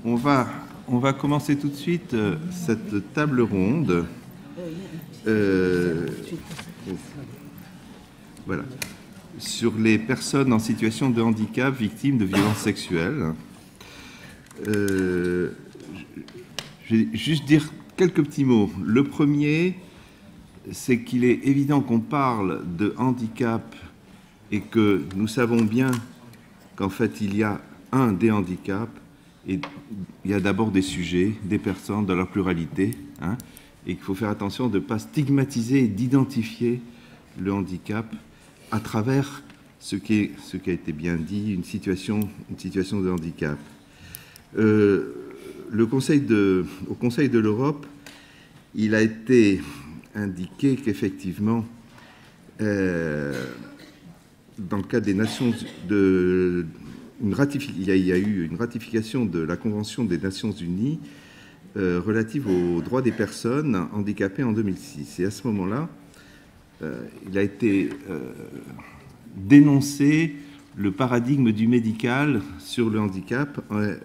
On va commencer tout de suite cette table ronde. Voilà. Sur les personnes en situation de handicap victimes de violences sexuelles. Je vais juste dire quelques petits mots. Le premier, c'est qu'il est évident qu'on parle de handicap et que nous savons bien qu'en fait il y a des handicaps et il y a d'abord des sujets, des personnes dans leur pluralité, et qu'il faut faire attention de ne pas stigmatiser et d'identifier le handicap à travers ce qui a été bien dit, une situation de handicap. Au Conseil de l'Europe, il a été indiqué qu'effectivement, dans le cadre des Nations il y a eu une ratification de la Convention des Nations Unies relative aux droits des personnes handicapées en 2006. Et à ce moment-là, il a été dénoncé le paradigme du médical sur le handicap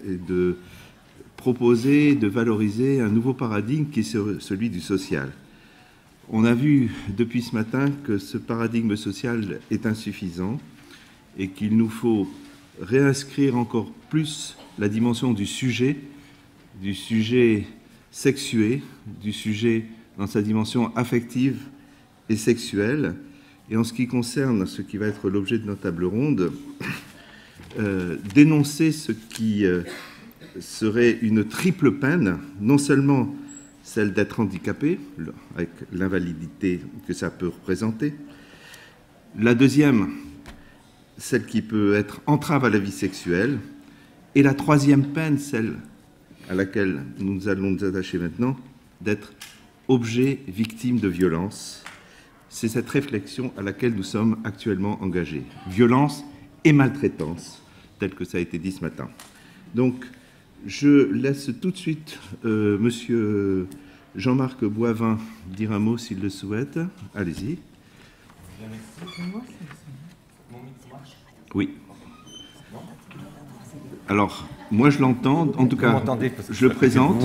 et de proposer, de valoriser un nouveau paradigme qui est celui du social. On a vu depuis ce matin que ce paradigme social est insuffisant et qu'il nous faut réinscrire encore plus la dimension du sujet sexué, du sujet dans sa dimension affective et sexuelle. Et en ce qui concerne ce qui va être l'objet de notre table ronde, dénoncer ce qui serait une triple peine, non seulement celle d'être handicapé, avec l'invalidité que ça peut représenter. La deuxième, celle qui peut être entrave à la vie sexuelle. Et la troisième peine, celle à laquelle nous allons nous attacher maintenant, d'être objet, victime de violence. C'est cette réflexion à laquelle nous sommes actuellement engagés. Violence et maltraitance, tel que ça a été dit ce matin. Donc, je laisse tout de suite Monsieur Jean-Marc Boivin dire un mot s'il le souhaite. Allez-y. Oui. Alors, moi je l'entends, en tout cas, je le présente.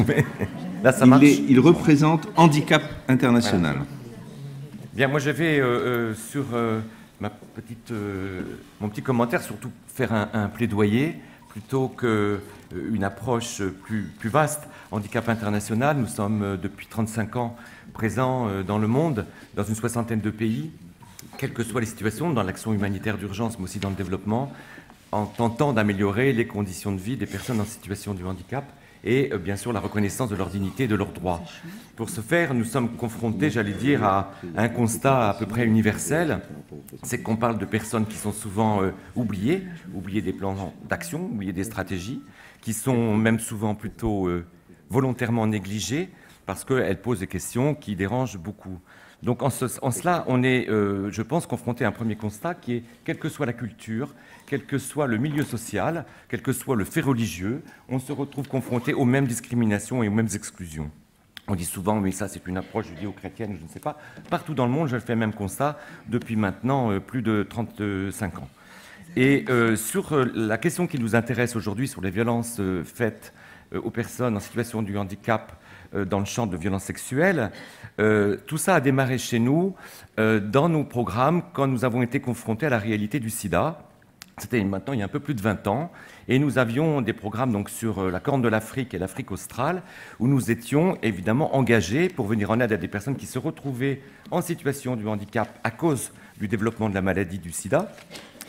Là, ça marche. Il représente Handicap International. Voilà. Bien, moi je vais sur mon petit commentaire surtout faire un plaidoyer plutôt qu'une approche plus vaste. Handicap International, nous sommes depuis 35 ans présents dans le monde, dans une soixantaine de pays, quelles que soient les situations, dans l'action humanitaire d'urgence, mais aussi dans le développement, en tentant d'améliorer les conditions de vie des personnes en situation de handicap et bien sûr la reconnaissance de leur dignité et de leurs droits. Pour ce faire, nous sommes confrontés, j'allais dire, à un constat à peu près universel, c'est qu'on parle de personnes qui sont souvent oubliées des plans d'action, oubliées des stratégies, qui sont même souvent plutôt volontairement négligées parce qu'elles posent des questions qui dérangent beaucoup. Donc en cela, on est, je pense, confronté à un premier constat qui est, quelle que soit la culture, quel que soit le milieu social, quel que soit le fait religieux, on se retrouve confronté aux mêmes discriminations et aux mêmes exclusions. On dit souvent, mais ça c'est une approche judéo-chrétienne, je ne sais pas. Partout dans le monde, je fais le même constat depuis maintenant plus de 35 ans. Et sur la question qui nous intéresse aujourd'hui, sur les violences faites aux personnes en situation de handicap dans le champ de violences sexuelles, tout ça a démarré chez nous dans nos programmes quand nous avons été confrontés à la réalité du sida. C'était maintenant il y a un peu plus de 20 ans, et nous avions des programmes donc, sur la Corne de l'Afrique et l'Afrique australe, où nous étions évidemment engagés pour venir en aide à des personnes qui se retrouvaient en situation de handicap à cause du développement de la maladie du sida.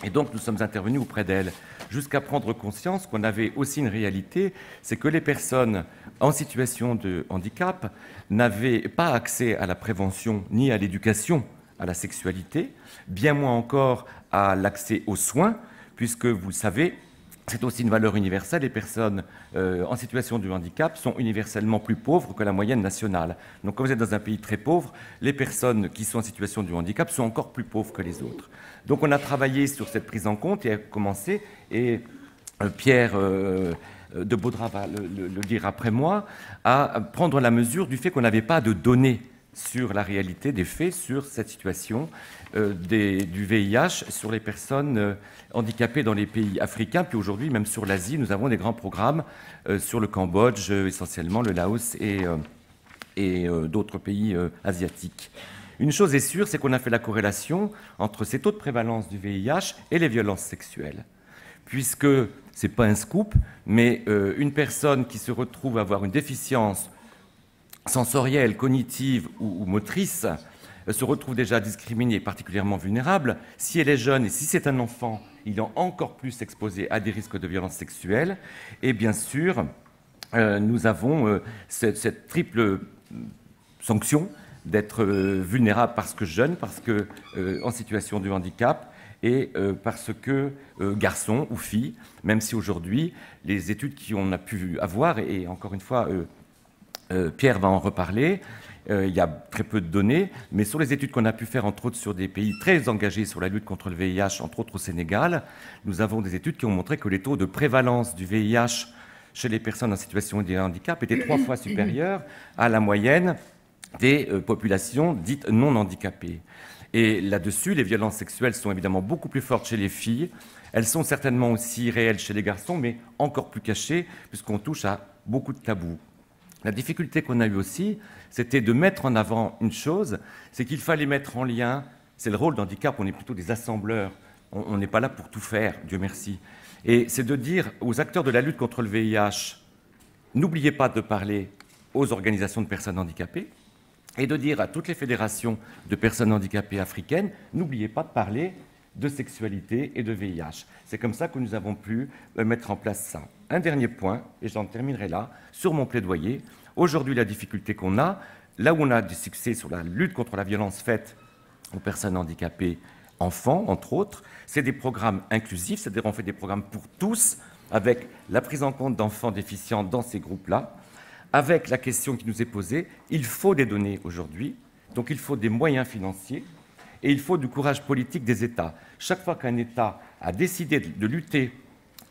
Et donc nous sommes intervenus auprès d'elles jusqu'à prendre conscience qu'on avait aussi une réalité, c'est que les personnes en situation de handicap n'avaient pas accès à la prévention ni à l'éducation à la sexualité, bien moins encore à l'accès aux soins, puisque vous le savez, c'est aussi une valeur universelle. Les personnes en situation de handicap sont universellement plus pauvres que la moyenne nationale. Donc quand vous êtes dans un pays très pauvre, les personnes qui sont en situation de handicap sont encore plus pauvres que les autres. Donc on a travaillé sur cette prise en compte et a commencé, et Pierre de Baudra va le dire après moi, à prendre la mesure du fait qu'on n'avait pas de données sur la réalité des faits, sur cette situation du VIH sur les personnes handicapées dans les pays africains. Puis aujourd'hui, même sur l'Asie, nous avons des grands programmes sur le Cambodge, essentiellement le Laos et d'autres pays asiatiques. Une chose est sûre, c'est qu'on a fait la corrélation entre ces taux de prévalence du VIH et les violences sexuelles. Puisque, ce n'est pas un scoop, mais une personne qui se retrouve à avoir une déficience sensorielle, cognitive ou motrice se retrouve déjà discriminée et particulièrement vulnérable. Si elle est jeune et si c'est un enfant, il est encore plus exposé à des risques de violences sexuelles. Et bien sûr, nous avons cette triple sanction d'être vulnérable parce que jeune, parce que en situation de handicap et parce que garçon ou fille, même si aujourd'hui, les études qu'on a pu avoir, et encore une fois, Pierre va en reparler, il y a très peu de données, mais sur les études qu'on a pu faire, entre autres sur des pays très engagés sur la lutte contre le VIH, entre autres au Sénégal, nous avons des études qui ont montré que les taux de prévalence du VIH chez les personnes en situation de handicap étaient 3 fois supérieurs à la moyenne des populations dites non handicapées. Et là-dessus, les violences sexuelles sont évidemment beaucoup plus fortes chez les filles. Elles sont certainement aussi réelles chez les garçons, mais encore plus cachées, puisqu'on touche à beaucoup de tabous. La difficulté qu'on a eue aussi, c'était de mettre en avant une chose, c'est qu'il fallait mettre en lien, c'est le rôle d'handicap, on est plutôt des assembleurs, on n'est pas là pour tout faire, Dieu merci. Et c'est de dire aux acteurs de la lutte contre le VIH, n'oubliez pas de parler aux organisations de personnes handicapées, et de dire à toutes les fédérations de personnes handicapées africaines, n'oubliez pas de parler de sexualité et de VIH. C'est comme ça que nous avons pu mettre en place ça. Un dernier point, et j'en terminerai là, sur mon plaidoyer. Aujourd'hui, la difficulté qu'on a, là où on a du succès sur la lutte contre la violence faite aux personnes handicapées, enfants, entre autres, c'est des programmes inclusifs, c'est-à-dire on fait des programmes pour tous, avec la prise en compte d'enfants déficients dans ces groupes-là, avec la question qui nous est posée, il faut des données aujourd'hui, donc il faut des moyens financiers, et il faut du courage politique des États. Chaque fois qu'un État a décidé de lutter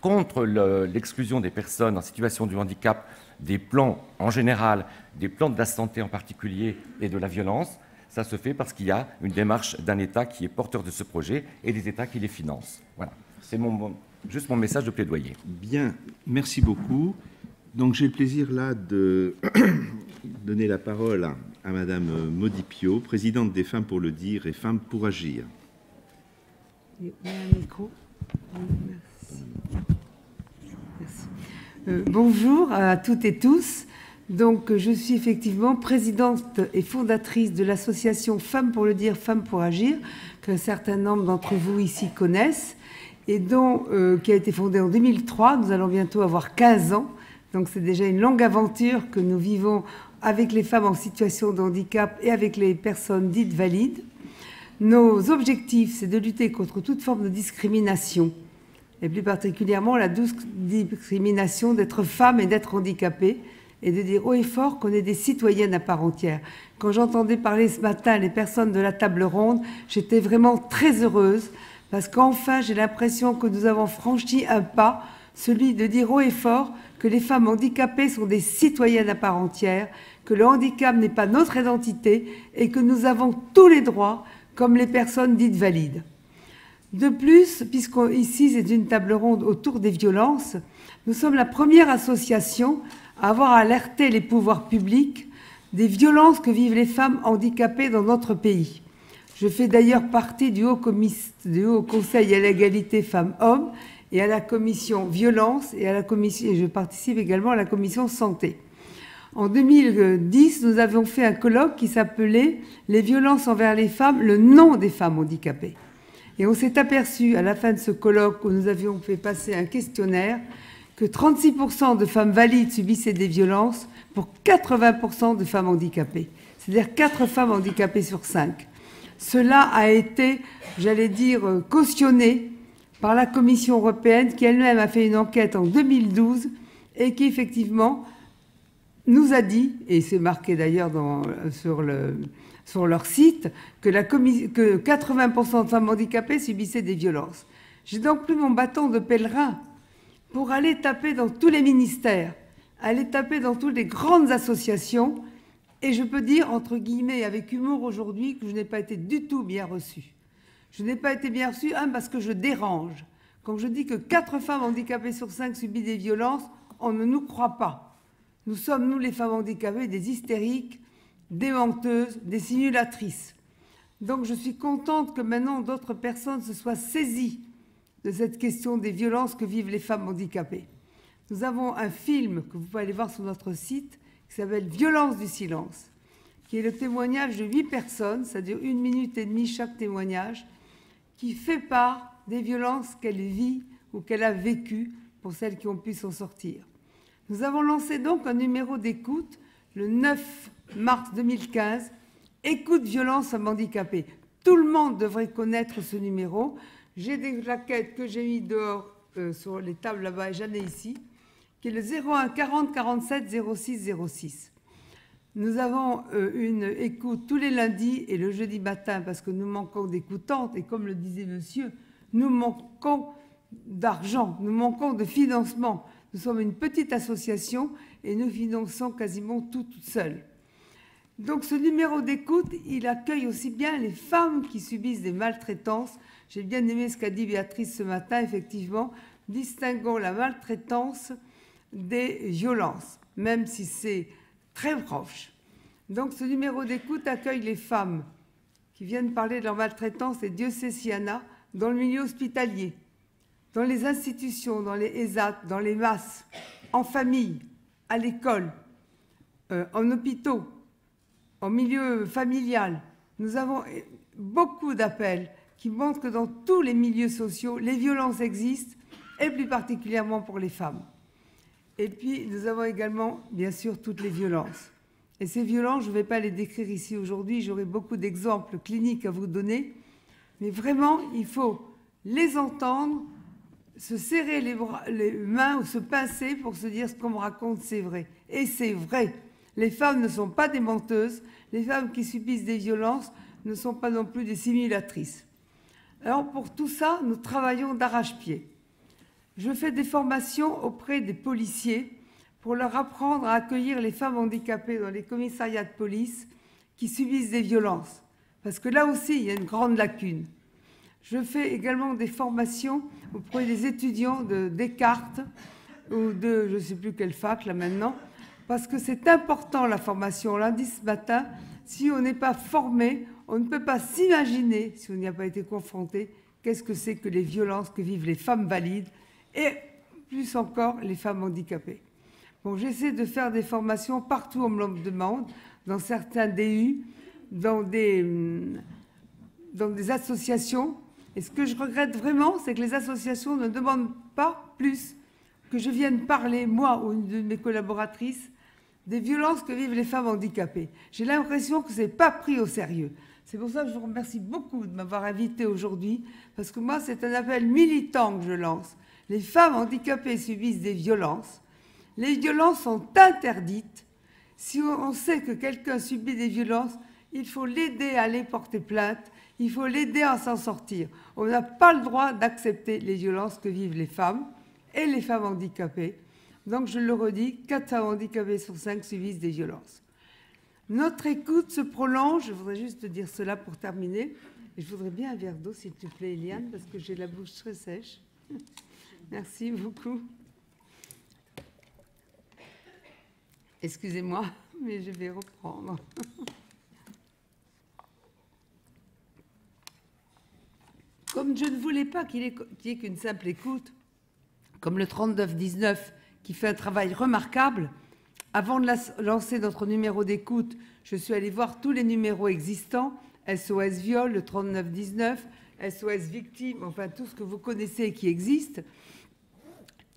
contre l'exclusion des personnes en situation de handicap, des plans en général, des plans de la santé en particulier et de la violence, ça se fait parce qu'il y a une démarche d'un État qui est porteur de ce projet et des États qui les financent. Voilà, c'est juste mon message de plaidoyer. Bien, merci beaucoup. Donc j'ai le plaisir là de donner la parole à Madame Maudy Piot, présidente des Femmes pour le dire et Femmes pour agir. Il y a un micro. Merci. Merci. Bonjour à toutes et tous. Donc, je suis effectivement présidente et fondatrice de l'association Femmes pour le dire, Femmes pour agir, qu'un certain nombre d'entre vous ici connaissent, et qui a été fondée en 2003. Nous allons bientôt avoir 15 ans. Donc, c'est déjà une longue aventure que nous vivons avec les femmes en situation de handicap et avec les personnes dites valides. Nos objectifs, c'est de lutter contre toute forme de discrimination, et plus particulièrement la discrimination d'être femme et d'être handicapée, et de dire haut et fort qu'on est des citoyennes à part entière. Quand j'entendais parler ce matin les personnes de la table ronde, j'étais vraiment très heureuse, parce qu'enfin, j'ai l'impression que nous avons franchi un pas, celui de dire haut et fort que les femmes handicapées sont des citoyennes à part entière, que le handicap n'est pas notre identité et que nous avons tous les droits comme les personnes dites valides. De plus, puisqu'ici c'est une table ronde autour des violences, nous sommes la première association à avoir alerté les pouvoirs publics des violences que vivent les femmes handicapées dans notre pays. Je fais d'ailleurs partie du Haut Conseil à l'égalité femmes-hommes et à la commission violence et je participe également à la commission santé. En 2010, nous avions fait un colloque qui s'appelait « Les violences envers les femmes, le nom des femmes handicapées ». Et on s'est aperçu à la fin de ce colloque où nous avions fait passer un questionnaire que 36% de femmes valides subissaient des violences pour 80% de femmes handicapées. C'est-à-dire 4 femmes handicapées sur 5. Cela a été, j'allais dire, cautionné par la Commission européenne qui elle-même a fait une enquête en 2012 et qui effectivement nous a dit, et c'est marqué d'ailleurs sur leur site, que 80% de femmes handicapées subissaient des violences. J'ai donc pris mon bâton de pèlerin pour aller taper dans tous les ministères, aller taper dans toutes les grandes associations Et je peux dire, entre guillemets, avec humour aujourd'hui, que je n'ai pas été du tout bien reçue. Je n'ai pas été bien reçue, parce que je dérange. Quand je dis que 4 femmes handicapées sur 5 subissent des violences, on ne nous croit pas. Nous sommes, nous les femmes handicapées, des hystériques, des menteuses, des simulatrices. Donc je suis contente que maintenant d'autres personnes se soient saisies de cette question des violences que vivent les femmes handicapées. Nous avons un film que vous pouvez aller voir sur notre site qui s'appelle « Violence du silence », qui est le témoignage de 8 personnes, ça dure 1 minute et demie chaque témoignage, qui fait part des violences qu'elle vit ou qu'elle a vécues pour celles qui ont pu s'en sortir. Nous avons lancé donc un numéro d'écoute le 9 mars 2015, « Écoute violence femmes handicapées ». Tout le monde devrait connaître ce numéro. J'ai des plaquettes que j'ai mis dehors sur les tables là-bas et j'en ai ici, qui est le 01 40 47 06 06. Nous avons une écoute tous les lundis et le jeudi matin parce que nous manquons d'écoutantes et comme le disait monsieur, nous manquons d'argent, nous manquons de financement. Nous sommes une petite association et nous finançons quasiment tout toutes seules. Donc ce numéro d'écoute, il accueille aussi bien les femmes qui subissent des maltraitances. J'ai bien aimé ce qu'a dit Béatrice ce matin, effectivement, distinguons la maltraitance des violences, même si c'est très proche. Donc ce numéro d'écoute accueille les femmes qui viennent parler de leur maltraitance, et Dieu sait s'il y en a, dans le milieu hospitalier, dans les institutions, dans les ESAT, dans les masses, en famille, à l'école, en hôpitaux, en milieu familial. Nous avons beaucoup d'appels qui montrent que dans tous les milieux sociaux, les violences existent, et plus particulièrement pour les femmes. Et puis, nous avons également, bien sûr, toutes les violences. Et ces violences, je ne vais pas les décrire ici aujourd'hui, j'aurai beaucoup d'exemples cliniques à vous donner, mais vraiment, il faut les entendre, se serrer les mains ou se pincer pour se dire ce qu'on me raconte, c'est vrai. Et c'est vrai. Les femmes ne sont pas des menteuses, les femmes qui subissent des violences ne sont pas non plus des simulatrices. Alors, pour tout ça, nous travaillons d'arrache-pied. Je fais des formations auprès des policiers pour leur apprendre à accueillir les femmes handicapées dans les commissariats de police qui subissent des violences. Parce que là aussi, il y a une grande lacune. Je fais également des formations auprès des étudiants de Descartes ou de je ne sais plus quelle fac là maintenant, parce que c'est important la formation. On l'a dit ce matin, si on n'est pas formé, on ne peut pas s'imaginer, si on n'y a pas été confronté, qu'est-ce que c'est que les violences que vivent les femmes valides et plus encore les femmes handicapées. Bon, j'essaie de faire des formations partout où on me le demande, dans certains DU, dans des associations. Et ce que je regrette vraiment, c'est que les associations ne demandent pas plus que je vienne parler, moi ou une de mes collaboratrices, des violences que vivent les femmes handicapées. J'ai l'impression que ce n'est pas pris au sérieux. C'est pour ça que je vous remercie beaucoup de m'avoir invité aujourd'hui, parce que moi, c'est un appel militant que je lance. Les femmes handicapées subissent des violences. Les violences sont interdites. Si on sait que quelqu'un subit des violences, il faut l'aider à aller porter plainte, il faut l'aider à s'en sortir. On n'a pas le droit d'accepter les violences que vivent les femmes et les femmes handicapées. Donc, je le redis, 4 femmes handicapées sur 5 subissent des violences. Notre écoute se prolonge. Je voudrais juste te dire cela pour terminer. Et je voudrais bien un verre d'eau, s'il te plaît, Eliane, parce que j'ai la bouche très sèche. Merci beaucoup. Excusez-moi, mais je vais reprendre. Comme je ne voulais pas qu'il y ait qu'une simple écoute, comme le 3919 qui fait un travail remarquable, avant de lancer notre numéro d'écoute, je suis allée voir tous les numéros existants, SOS Viol, le 3919, SOS Victime, enfin tout ce que vous connaissez et qui existe.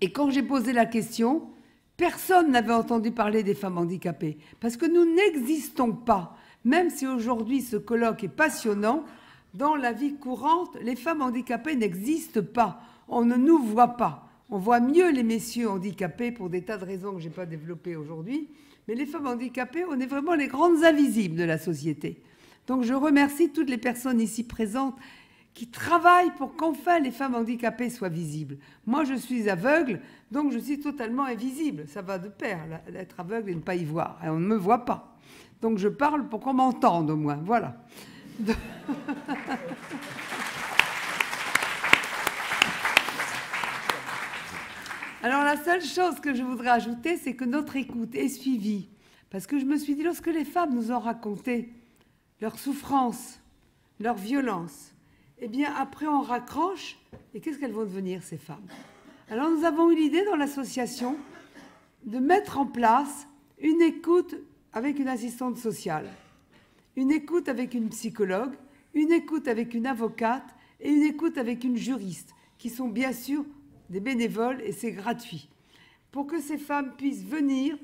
Et quand j'ai posé la question, personne n'avait entendu parler des femmes handicapées, parce que nous n'existons pas. Même si aujourd'hui ce colloque est passionnant, dans la vie courante, les femmes handicapées n'existent pas. On ne nous voit pas. On voit mieux les messieurs handicapés pour des tas de raisons que je n'ai pas développées aujourd'hui. Mais les femmes handicapées, on est vraiment les grandes invisibles de la société. Donc je remercie toutes les personnes ici présentes qui travaille pour qu'enfin les femmes handicapées soient visibles. Moi, je suis aveugle, donc je suis totalement invisible. Ça va de pair, d'être aveugle et ne pas y voir. Et on ne me voit pas. Donc je parle pour qu'on m'entende au moins. Voilà. Alors la seule chose que je voudrais ajouter, c'est que notre écoute est suivie. Parce que je me suis dit, lorsque les femmes nous ont raconté leur souffrance, leur violence, eh bien après on raccroche, et qu'est-ce qu'elles vont devenir ces femmes? Alors nous avons eu l'idée dans l'association de mettre en place une écoute avec une assistante sociale, une écoute avec une psychologue, une écoute avec une avocate et une écoute avec une juriste, qui sont bien sûr des bénévoles et c'est gratuit, pour que ces femmes puissent venir,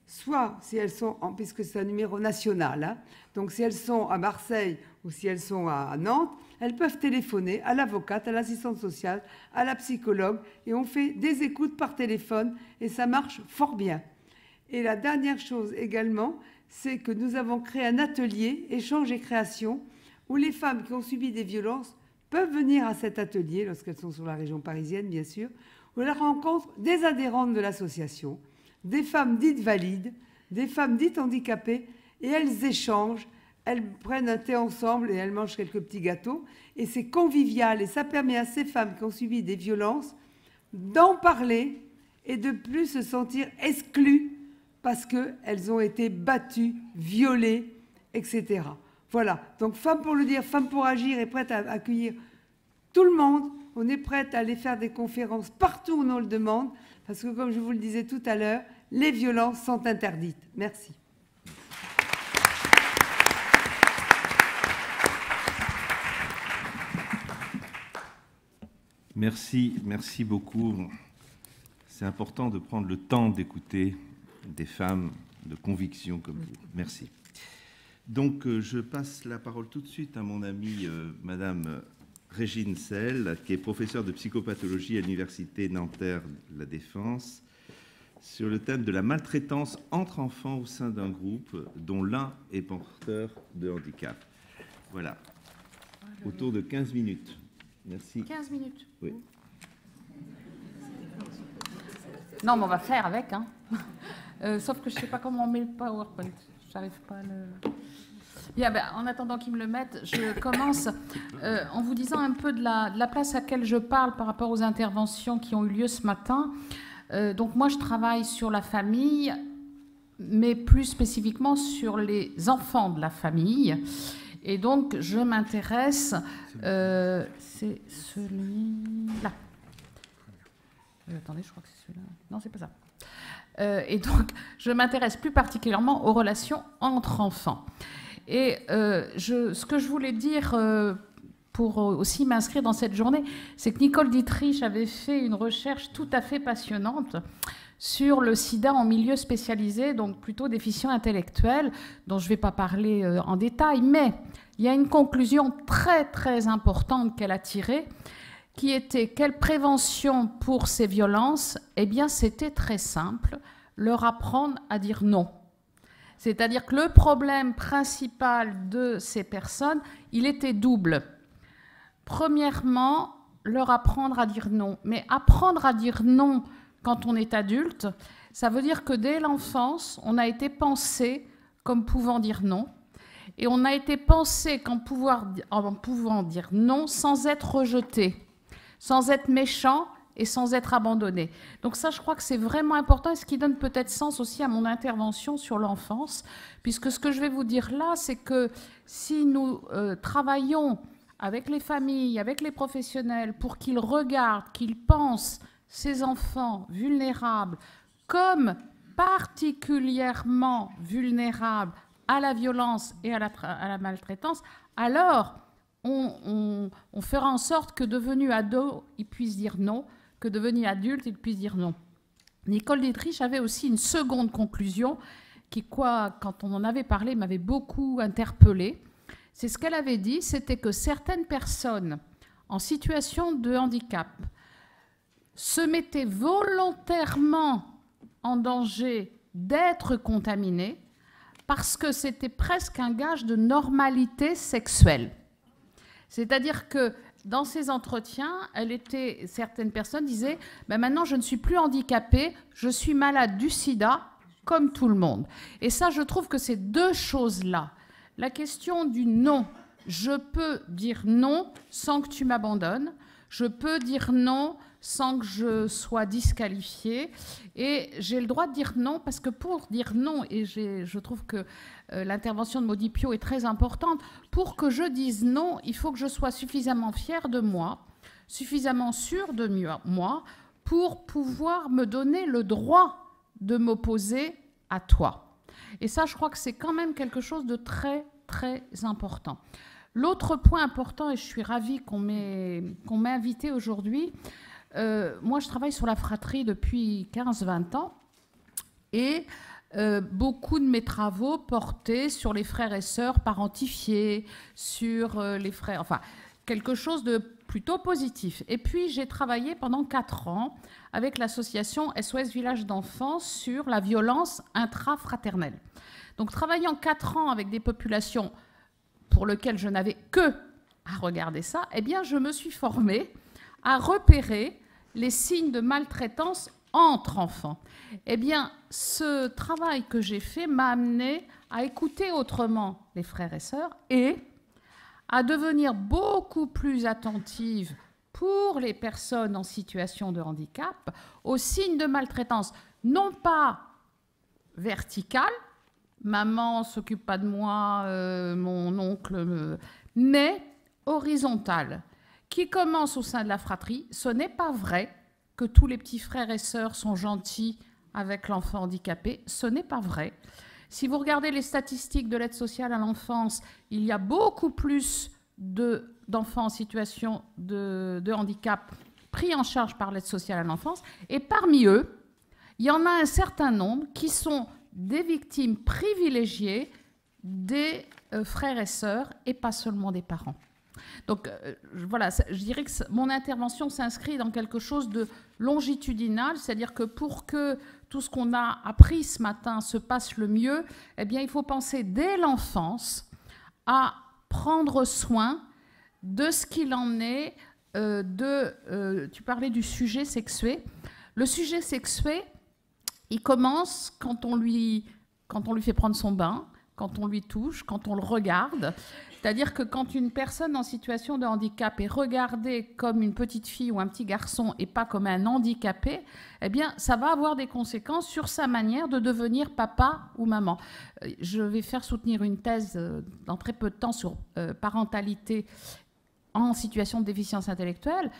soit si elles sont, puisque c'est un numéro national, hein, donc si elles sont à Marseille ou si elles sont à Nantes, elles peuvent téléphoner à l'avocate, à l'assistante sociale, à la psychologue, et on fait des écoutes par téléphone, et ça marche fort bien. Et la dernière chose également, c'est que nous avons créé un atelier, échange et création, où les femmes qui ont subi des violences peuvent venir à cet atelier, lorsqu'elles sont sur la région parisienne, bien sûr, où elles rencontrent des adhérentes de l'association, des femmes dites valides, des femmes dites handicapées, et elles échangent, elles prennent un thé ensemble et elles mangent quelques petits gâteaux. Et c'est convivial et ça permet à ces femmes qui ont subi des violences d'en parler et de plus se sentir exclues parce qu'elles ont été battues, violées, etc. Voilà. Donc Femmes pour le dire, Femmes pour agir est prête à accueillir tout le monde. On est prête à aller faire des conférences partout où on le demande parce que, comme je vous le disais tout à l'heure, les violences sont interdites. Merci. Merci beaucoup. C'est important de prendre le temps d'écouter des femmes de conviction comme vous. Merci. Donc, je passe la parole tout de suite à mon amie Madame Régine Selle, qui est professeure de psychopathologie à l'Université Nanterre-La Défense, sur le thème de la maltraitance entre enfants au sein d'un groupe dont l'un est porteur de handicap. Voilà. Autour de 15 minutes. Merci. 15 minutes. Oui. Non, mais on va faire avec. Hein. Sauf que je ne sais pas comment on met le PowerPoint. J'arrive pas à le... Bien, ben, en attendant qu'ils me le mettent, je commence en vous disant un peu de la place à laquelle je parle par rapport aux interventions qui ont eu lieu ce matin. Donc moi, je travaille sur la famille, mais plus spécifiquement sur les enfants de la famille. Et donc, je m'intéresse... c'est celui-là. Attendez, je crois que c'est celui-là. Non, c'est pas ça. Et donc, je m'intéresse plus particulièrement aux relations entre enfants. Et ce que je voulais dire pour aussi m'inscrire dans cette journée, c'est que Nicole Dietrich avait fait une recherche tout à fait passionnante sur le sida en milieu spécialisé, donc plutôt déficient intellectuel, dont je ne vais pas parler en détail, mais il y a une conclusion très très importante qu'elle a tirée, qui était quelle prévention pour ces violences? Eh bien, c'était très simple, leur apprendre à dire non. C'est-à-dire que le problème principal de ces personnes, il était double. Premièrement, leur apprendre à dire non. Mais apprendre à dire non quand on est adulte, ça veut dire que dès l'enfance, on a été pensé comme pouvant dire non. Et on a été pensé en pouvant dire non sans être rejeté, sans être méchant et sans être abandonné. Donc ça, je crois que c'est vraiment important et ce qui donne peut-être sens aussi à mon intervention sur l'enfance, puisque ce que je vais vous dire là, c'est que si nous travaillons avec les familles, avec les professionnels, pour qu'ils regardent, qu'ils pensent ces enfants vulnérables comme particulièrement vulnérables à la violence et à la maltraitance, alors on fera en sorte que devenus ados, ils puissent dire non, que devenus adultes, ils puissent dire non. Nicole Dietrich avait aussi une seconde conclusion qui, quand on en avait parlé, m'avait beaucoup interpellée. C'est ce qu'elle avait dit, c'était que certaines personnes en situation de handicap se mettaient volontairement en danger d'être contaminées parce que c'était presque un gage de normalité sexuelle. C'est-à-dire qu'elles dans ces entretiens, certaines personnes disaient ben maintenant je ne suis plus handicapée, je suis malade du sida comme tout le monde. Et ça, je trouve que ces deux choses-là, la question du non, je peux dire non sans que tu m'abandonnes, je peux dire non sans que je sois disqualifiée, et j'ai le droit de dire non, parce que pour dire non, et je trouve que l'intervention de Maudy Piot est très importante, pour que je dise non, il faut que je sois suffisamment fière de moi, suffisamment sûre de moi, pour pouvoir me donner le droit de m'opposer à toi. Et ça, je crois que c'est quand même quelque chose de très, très important. L'autre point important, et je suis ravie qu'on m'ait invité aujourd'hui, moi je travaille sur la fratrie depuis 15-20 ans, et beaucoup de mes travaux portaient sur les frères et sœurs parentifiés, sur les frères, enfin quelque chose de plutôt positif. Et puis j'ai travaillé pendant 4 ans avec l'association SOS Village d'enfants sur la violence intrafraternelle. Donc travaillant 4 ans avec des populations pour lesquelles je n'avais que à regarder ça, eh bien je me suis formée à repérer les signes de maltraitance entre enfants. Eh bien, ce travail que j'ai fait m'a amené à écouter autrement les frères et sœurs et à devenir beaucoup plus attentive pour les personnes en situation de handicap aux signes de maltraitance, non pas verticales, maman s'occupe pas de moi, mon oncle, mais horizontales, qui commencent au sein de la fratrie. Ce n'est pas vrai que tous les petits frères et sœurs sont gentils avec l'enfant handicapé. Ce n'est pas vrai. Si vous regardez les statistiques de l'aide sociale à l'enfance, il y a beaucoup plus d'enfants en situation de handicap pris en charge par l'aide sociale à l'enfance. Et parmi eux, il y en a un certain nombre qui sont des victimes privilégiées des frères et sœurs et pas seulement des parents. Donc voilà, je dirais que mon intervention s'inscrit dans quelque chose de longitudinal, c'est-à-dire que pour que tout ce qu'on a appris ce matin se passe le mieux, eh bien, il faut penser dès l'enfance à prendre soin de ce qu'il en est tu parlais du sujet sexué. Le sujet sexué, il commence quand on lui fait prendre son bain, quand on lui touche, quand on le regarde. C'est-à-dire que quand une personne en situation de handicap est regardée comme une petite fille ou un petit garçon et pas comme un handicapé, eh bien, ça va avoir des conséquences sur sa manière de devenir papa ou maman. Je vais faire soutenir une thèse dans très peu de temps sur parentalité en situation de déficience intellectuelle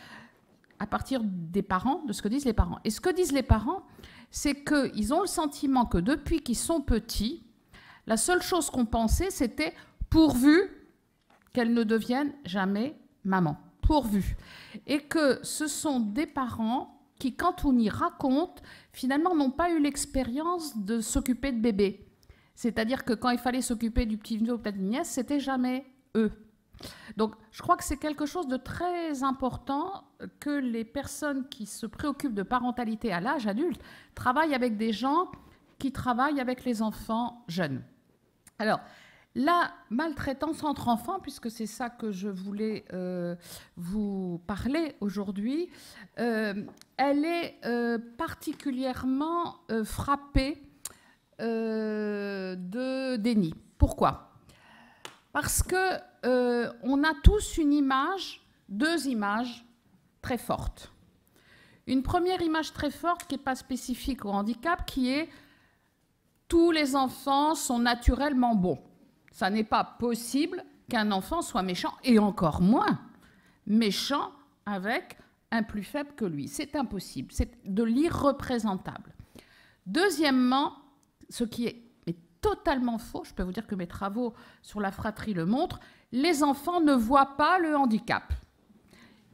à partir des parents, de ce que disent les parents. Et ce que disent les parents, c'est qu'ils ont le sentiment que depuis qu'ils sont petits, la seule chose qu'on pensait, c'était pourvu qu'elle ne devienne jamais maman. Pourvu. Et que ce sont des parents qui, quand on y raconte, finalement n'ont pas eu l'expérience de s'occuper de bébé. C'est-à-dire que quand il fallait s'occuper du petit neveu ou de la petite nièce, c'était jamais eux. Donc, je crois que c'est quelque chose de très important que les personnes qui se préoccupent de parentalité à l'âge adulte travaillent avec des gens qui travaillent avec les enfants jeunes. Alors, la maltraitance entre enfants, puisque c'est ça que je voulais vous parler aujourd'hui, elle est particulièrement frappée de déni. Pourquoi ? Parce qu'on a tous une image, 2 images très fortes. Une première image très forte qui n'est pas spécifique au handicap, qui est « tous les enfants sont naturellement bons ». Ça n'est pas possible qu'un enfant soit méchant, et encore moins méchant avec un plus faible que lui. C'est impossible, c'est de l'irreprésentable. Deuxièmement, ce qui est totalement faux, je peux vous dire que mes travaux sur la fratrie le montrent, les enfants ne voient pas le handicap.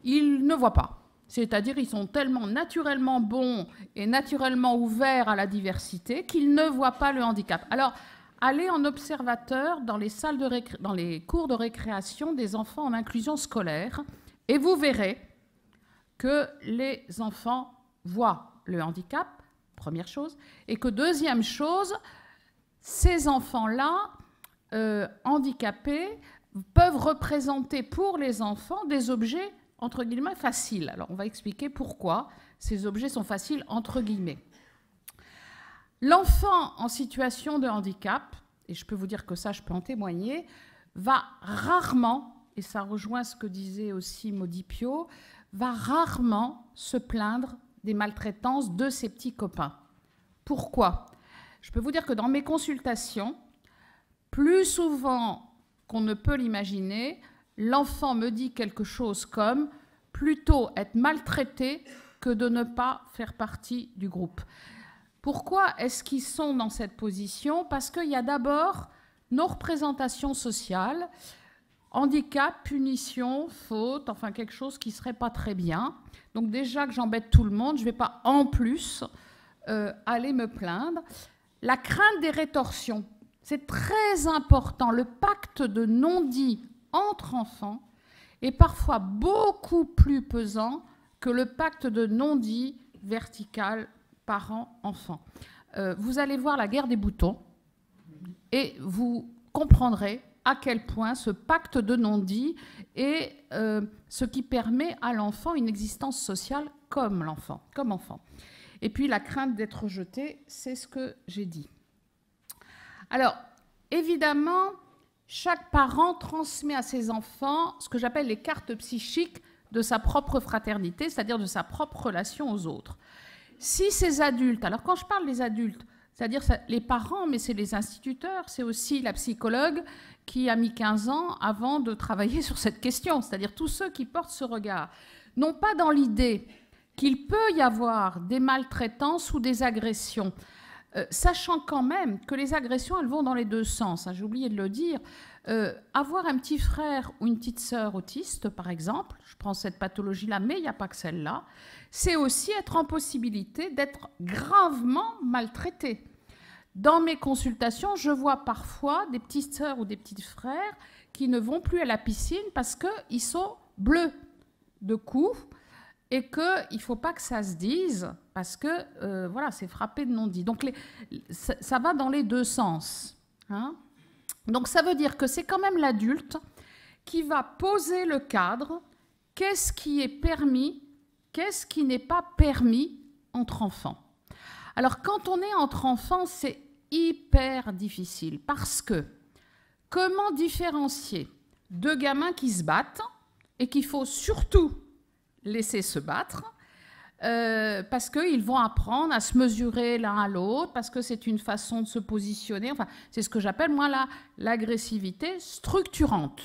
Ils ne voient pas. C'est-à-dire ils sont tellement naturellement bons et naturellement ouverts à la diversité qu'ils ne voient pas le handicap. Alors, allez en observateur dans les cours de récréation des enfants en inclusion scolaire et vous verrez que les enfants voient le handicap, première chose, et que deuxième chose, ces enfants-là, handicapés, peuvent représenter pour les enfants des objets entre guillemets, faciles. Alors, on va expliquer pourquoi ces objets sont faciles, entre guillemets. L'enfant en situation de handicap, et je peux vous dire que ça, je peux en témoigner, va rarement, et ça rejoint ce que disait aussi Maudy Piot, va rarement se plaindre des maltraitances de ses petits copains. Pourquoi? Je peux vous dire que dans mes consultations, plus souvent qu'on ne peut l'imaginer, l'enfant me dit quelque chose comme plutôt être maltraité que de ne pas faire partie du groupe. Pourquoi est-ce qu'ils sont dans cette position? Parce qu'il y a d'abord nos représentations sociales, handicap, punition, faute, enfin quelque chose qui ne serait pas très bien. Donc déjà que j'embête tout le monde, je ne vais pas en plus aller me plaindre. La crainte des rétorsions, c'est très important. Le pacte de non-dit entre enfants est parfois beaucoup plus pesant que le pacte de non-dit vertical parent-enfant. Vous allez voir La guerre des boutons et vous comprendrez à quel point ce pacte de non-dit est ce qui permet à l'enfant une existence sociale comme enfant. Et puis la crainte d'être rejeté, c'est ce que j'ai dit. Alors, évidemment, chaque parent transmet à ses enfants ce que j'appelle les cartes psychiques de sa propre fraternité, c'est-à-dire de sa propre relation aux autres. Si ces adultes, alors quand je parle des adultes, c'est-à-dire les parents, mais c'est les instituteurs, c'est aussi la psychologue qui a mis 15 ans avant de travailler sur cette question, c'est-à-dire tous ceux qui portent ce regard, non pas dans l'idée qu'il peut y avoir des maltraitances ou des agressions, sachant quand même que les agressions, elles vont dans les deux sens. J'ai oublié de le dire. Avoir un petit frère ou une petite sœur autiste, par exemple, je prends cette pathologie-là, mais il n'y a pas que celle-là, c'est aussi être en possibilité d'être gravement maltraité. Dans mes consultations, je vois parfois des petites sœurs ou des petits frères qui ne vont plus à la piscine parce qu'ils sont bleus de coups et qu'il ne faut pas que ça se dise parce que voilà, c'est frappé de non-dit. Donc ça va dans les deux sens. Hein. Donc ça veut dire que c'est quand même l'adulte qui va poser le cadre, qu'est-ce qui est permis, qu'est-ce qui n'est pas permis entre enfants. Alors quand on est entre enfants, c'est hyper difficile parce que comment différencier deux gamins qui se battent et qu'il faut surtout laisser se battre parce qu'ils vont apprendre à se mesurer l'un à l'autre, parce que c'est une façon de se positionner. Enfin, c'est ce que j'appelle, moi, l'agressivité structurante.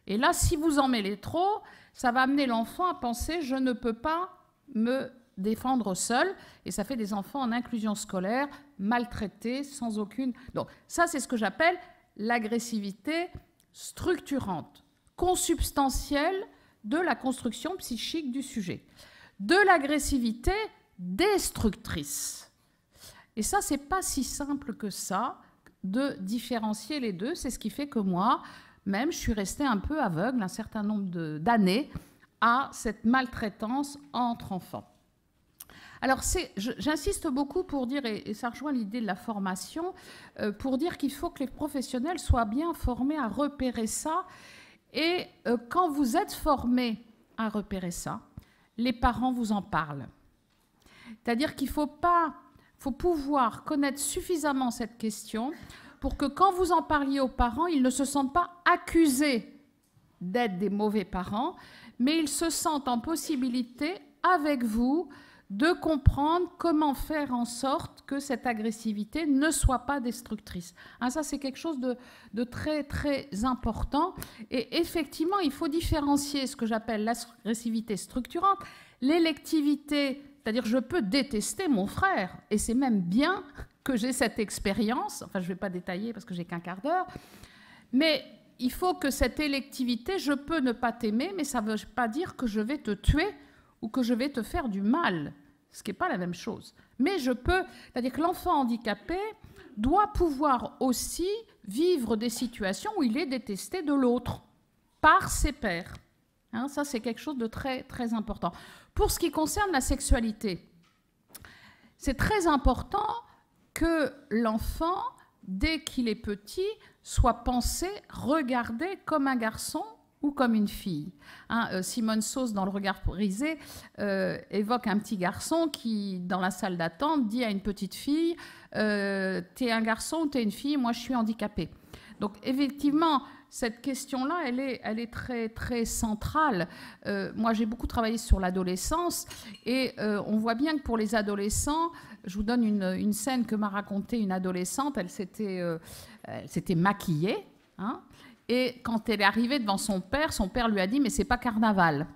Et là, si vous en mêlez trop, ça va amener l'enfant à penser « je ne peux pas me défendre seul ». Et ça fait des enfants en inclusion scolaire, maltraités, sans aucune... Donc ça, c'est ce que j'appelle l'agressivité structurante, consubstantielle de la construction psychique du sujet. De l'agressivité destructrice. Et ça, c'est pas si simple que ça de différencier les deux. C'est ce qui fait que moi, même, je suis restée un peu aveugle un certain nombre d'années à cette maltraitance entre enfants. Alors, j'insiste beaucoup pour dire, et ça rejoint l'idée de la formation, pour dire qu'il faut que les professionnels soient bien formés à repérer ça. Et quand vous êtes formés à repérer ça, les parents vous en parlent. C'est-à-dire qu'il faut pouvoir connaître suffisamment cette question pour que quand vous en parliez aux parents, ils ne se sentent pas accusés d'être des mauvais parents, mais ils se sentent en possibilité, avec vous, de comprendre comment faire en sorte que cette agressivité ne soit pas destructrice. Hein, ça, c'est quelque chose de très, très important. Et effectivement, il faut différencier ce que j'appelle l'agressivité structurante, l'électivité, c'est-à-dire je peux détester mon frère, et c'est même bien que j'ai cette expérience, enfin, je ne vais pas détailler parce que j'ai qu'un quart d'heure, mais il faut que cette électivité, je peux ne pas t'aimer, mais ça ne veut pas dire que je vais te tuer ou que je vais te faire du mal, ce qui n'est pas la même chose. Mais je peux, c'est-à-dire que l'enfant handicapé doit pouvoir aussi vivre des situations où il est détesté de l'autre, par ses pairs. Hein, ça, c'est quelque chose de très, très important. Pour ce qui concerne la sexualité, c'est très important que l'enfant, dès qu'il est petit, soit pensé, regardé comme un garçon ou comme une fille. Simone Sauce, dans Le regard brisé, évoque un petit garçon qui, dans la salle d'attente, dit à une petite fille « T'es un garçon ou t'es une fille? Moi, je suis handicapée. » Donc, effectivement, cette question-là, elle est très, très centrale. Moi, j'ai beaucoup travaillé sur l'adolescence et on voit bien que pour les adolescents, je vous donne une scène que m'a racontée une adolescente. Elle s'était maquillée, hein, et quand elle est arrivée devant son père lui a dit « mais c'est pas carnaval ».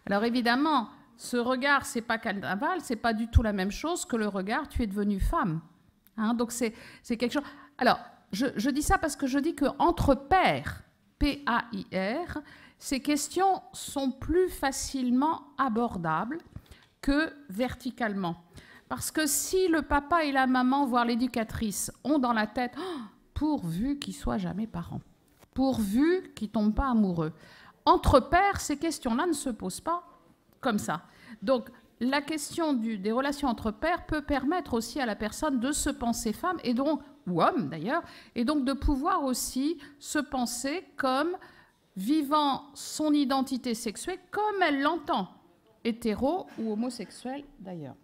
Alors évidemment, ce regard « c'est pas carnaval », c'est pas du tout la même chose que le regard « tu es devenue femme ». Hein, donc c'est quelque chose... Alors, je dis ça parce que je dis qu'entre pairs, P-A-I-R, ces questions sont plus facilement abordables que verticalement. Parce que si le papa et la maman, voire l'éducatrice, ont dans la tête oh, « pourvu qu'ils soient jamais parents », pourvu qu'ils ne tombent pas amoureux. Entre pairs, ces questions-là ne se posent pas comme ça. Donc, la question des relations entre pairs peut permettre aussi à la personne de se penser femme, et donc, ou homme d'ailleurs, et donc de pouvoir aussi se penser comme vivant son identité sexuelle comme elle l'entend, hétéro ou homosexuel d'ailleurs.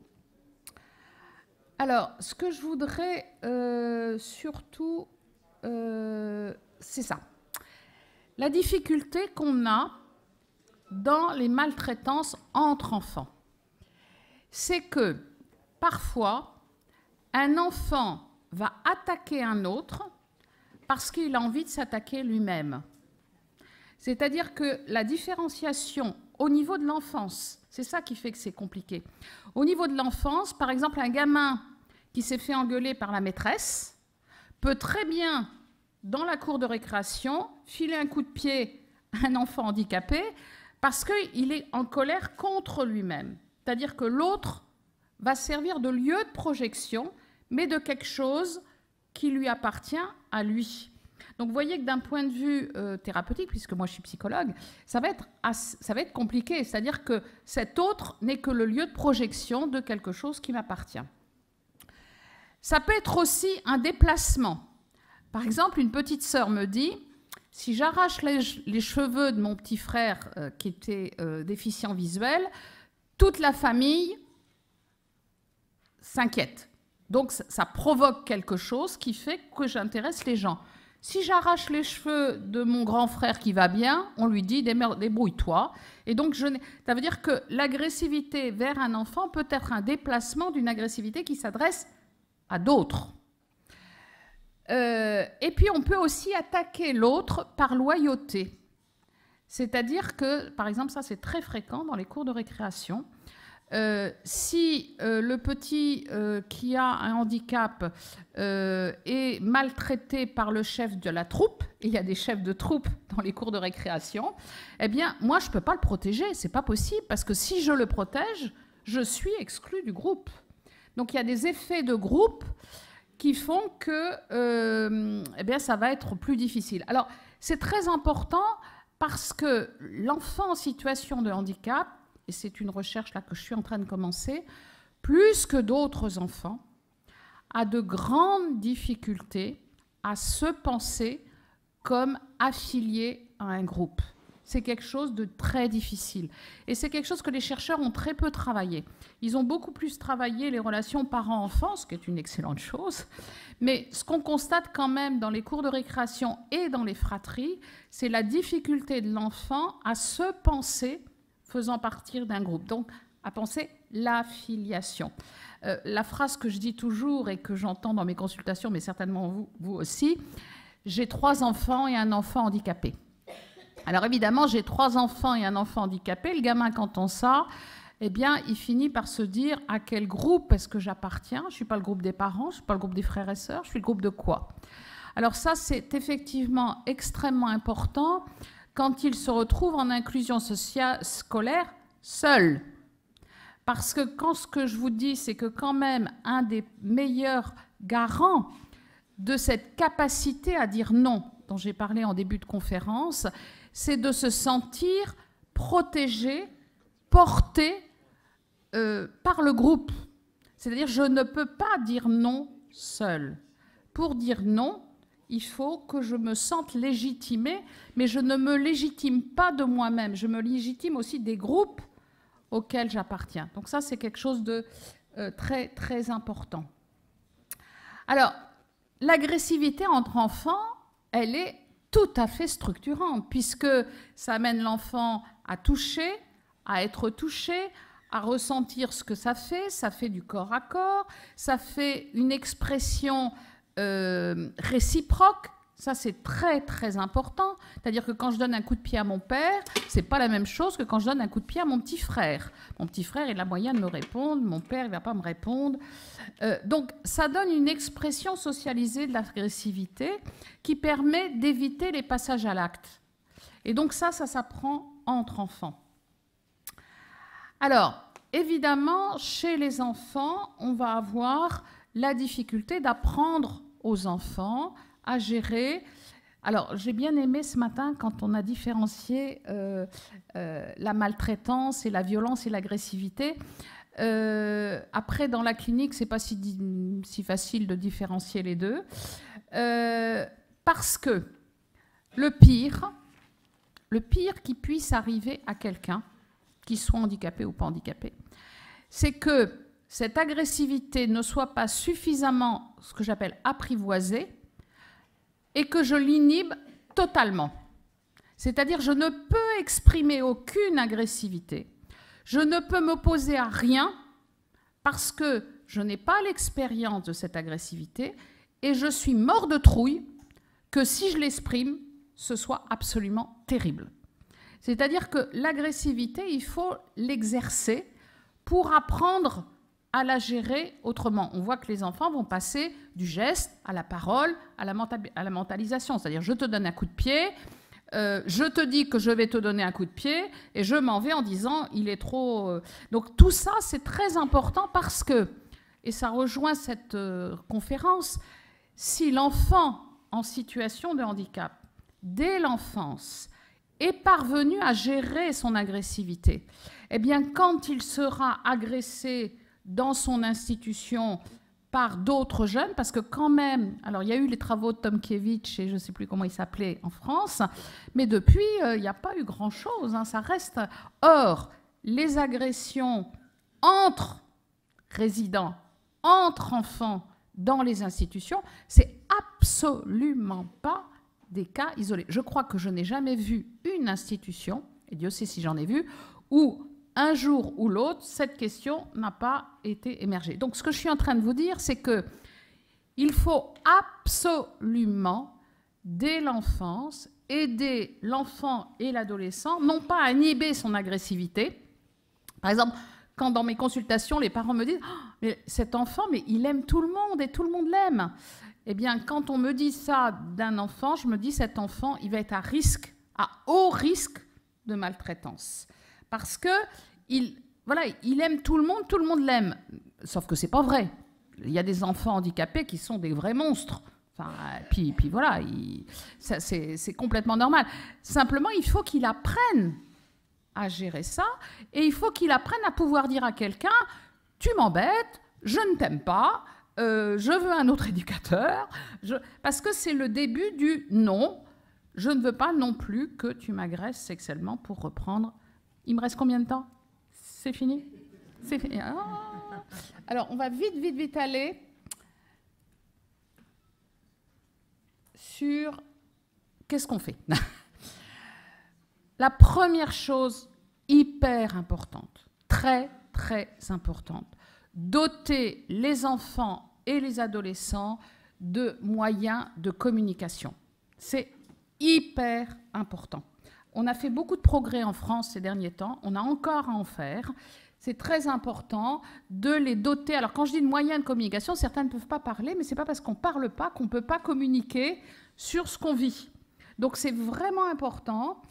Alors, ce que je voudrais surtout, c'est ça. La difficulté qu'on a dans les maltraitances entre enfants, c'est que parfois, un enfant va attaquer un autre parce qu'il a envie de s'attaquer lui-même. C'est-à-dire que la différenciation au niveau de l'enfance, c'est ça qui fait que c'est compliqué. Au niveau de l'enfance, par exemple, un gamin qui s'est fait engueuler par la maîtresse peut très bien, dans la cour de récréation, filer un coup de pied à un enfant handicapé parce qu'il est en colère contre lui-même. C'est-à-dire que l'autre va servir de lieu de projection, mais de quelque chose qui lui appartient à lui. Donc vous voyez que d'un point de vue thérapeutique, puisque moi je suis psychologue, ça va être compliqué. C'est-à-dire que cet autre n'est que le lieu de projection de quelque chose qui m'appartient. Ça peut être aussi un déplacement. Par exemple, une petite sœur me dit, si j'arrache les cheveux de mon petit frère qui était déficient visuel, toute la famille s'inquiète. Donc ça provoque quelque chose qui fait que j'intéresse les gens. Si j'arrache les cheveux de mon grand frère qui va bien, on lui dit débrouille-toi. Et donc ça veut dire que l'agressivité vers un enfant peut être un déplacement d'une agressivité qui s'adresse à d'autres. Et puis on peut aussi attaquer l'autre par loyauté. C'est-à-dire que, par exemple, ça c'est très fréquent dans les cours de récréation. Si le petit qui a un handicap est maltraité par le chef de la troupe, et il y a des chefs de troupe dans les cours de récréation, eh bien, moi, je ne peux pas le protéger, c'est pas possible, parce que si je le protège, je suis exclue du groupe. Donc, il y a des effets de groupe qui font que eh bien, ça va être plus difficile. Alors, c'est très important parce que l'enfant en situation de handicap, et c'est une recherche là que je suis en train de commencer, plus que d'autres enfants, a de grandes difficultés à se penser comme affilié à un groupe. C'est quelque chose de très difficile. Et c'est quelque chose que les chercheurs ont très peu travaillé. Ils ont beaucoup plus travaillé les relations parents-enfants, ce qui est une excellente chose. Mais ce qu'on constate quand même dans les cours de récréation et dans les fratries, c'est la difficulté de l'enfant à se penser faisant partie d'un groupe. Donc, à penser l'affiliation. La phrase que je dis toujours et que j'entends dans mes consultations, mais certainement vous aussi, j'ai 3 enfants et un enfant handicapé. Alors évidemment, j'ai 3 enfants et un enfant handicapé. Le gamin, quand on entend ça, eh bien, il finit par se dire à quel groupe est-ce que j'appartiens. Je ne suis pas le groupe des parents, je ne suis pas le groupe des frères et sœurs, je suis le groupe de quoi? Alors ça, c'est effectivement extrêmement important quand il se retrouve en inclusion sociale scolaire seul. Parce que quand ce que je vous dis, c'est que quand même un des meilleurs garants de cette capacité à dire non, dont j'ai parlé en début de conférence, c'est de se sentir protégé, porté par le groupe. C'est-à-dire, je ne peux pas dire non seul. Pour dire non, il faut que je me sente légitimée, mais je ne me légitime pas de moi-même, je me légitime aussi des groupes auxquels j'appartiens. Donc ça, c'est quelque chose de très, très important. Alors, l'agressivité entre enfants, elle est tout à fait structurante, puisque ça amène l'enfant à toucher, à être touché, à ressentir ce que ça fait du corps à corps, ça fait une expression réciproque, ça c'est très très important, c'est-à-dire que quand je donne un coup de pied à mon père, c'est pas la même chose que quand je donne un coup de pied à mon petit frère. Mon petit frère, il a moyen de me répondre, mon père, il va pas me répondre. Donc ça donne une expression socialisée de l'agressivité qui permet d'éviter les passages à l'acte. Et donc ça s'apprend entre enfants. Alors, évidemment, chez les enfants, on va avoir la difficulté d'apprendre aux enfants à gérer. Alors, j'ai bien aimé ce matin quand on a différencié la maltraitance et la violence et l'agressivité. Après, dans la clinique, c'est pas si facile de différencier les deux. Parce que le pire qui puisse arriver à quelqu'un, qu'il soit handicapé ou pas handicapé, c'est que cette agressivité ne soit pas suffisamment, ce que j'appelle apprivoisée, et que je l'inhibe totalement. C'est-à-dire, je ne peux exprimer aucune agressivité, je ne peux m'opposer à rien, parce que je n'ai pas l'expérience de cette agressivité, et je suis mort de trouille que si je l'exprime, ce soit absolument terrible. C'est-à-dire que l'agressivité, il faut l'exercer pour apprendre à la gérer autrement. On voit que les enfants vont passer du geste à la parole, à la mentalisation. C'est-à-dire, je te donne un coup de pied, je te dis que je vais te donner un coup de pied, et je m'en vais en disant, il est trop... Donc tout ça, c'est très important parce que, et ça rejoint cette conférence, si l'enfant en situation de handicap, dès l'enfance, est parvenu à gérer son agressivité, eh bien, quand il sera agressé dans son institution par d'autres jeunes, parce que quand même, alors il y a eu les travaux de Tomkiewicz et je ne sais plus comment il s'appelait en France, mais depuis, il n'y a pas eu grand-chose, hein, ça reste... Or, les agressions entre résidents, entre enfants dans les institutions, c'est absolument pas des cas isolés. Je crois que je n'ai jamais vu une institution, et Dieu sait si j'en ai vu, où un jour ou l'autre, cette question n'a pas été émergée. Donc ce que je suis en train de vous dire, c'est qu'il faut absolument, dès l'enfance, aider l'enfant et l'adolescent, non pas à inhiber son agressivité. Par exemple, quand dans mes consultations, les parents me disent « Oh, mais cet enfant, mais il aime tout le monde et tout le monde l'aime ». Eh bien, quand on me dit ça d'un enfant, je me dis cet enfant, il va être à haut risque de maltraitance. Parce que il aime tout le monde l'aime. Sauf que c'est pas vrai. Il y a des enfants handicapés qui sont des vrais monstres. Enfin, puis voilà, c'est complètement normal. Simplement, il faut qu'il apprenne à gérer ça, et il faut qu'il apprenne à pouvoir dire à quelqu'un « Tu m'embêtes, je ne t'aime pas ». Je veux un autre éducateur, parce que c'est le début du non, je ne veux pas non plus que tu m'agresses sexuellement, pour reprendre. Il me reste combien de temps? C'est fini? C'est fini. Ah. Alors, on va vite aller sur qu'est-ce qu'on fait. La première chose hyper importante, très très importante, doter les enfants et les adolescents de moyens de communication. C'est hyper important. On a fait beaucoup de progrès en France ces derniers temps, on a encore à en faire. C'est très important de les doter. Alors quand je dis de moyens de communication, certains ne peuvent pas parler, mais ce n'est pas parce qu'on ne parle pas qu'on ne peut pas communiquer sur ce qu'on vit. Donc c'est vraiment important.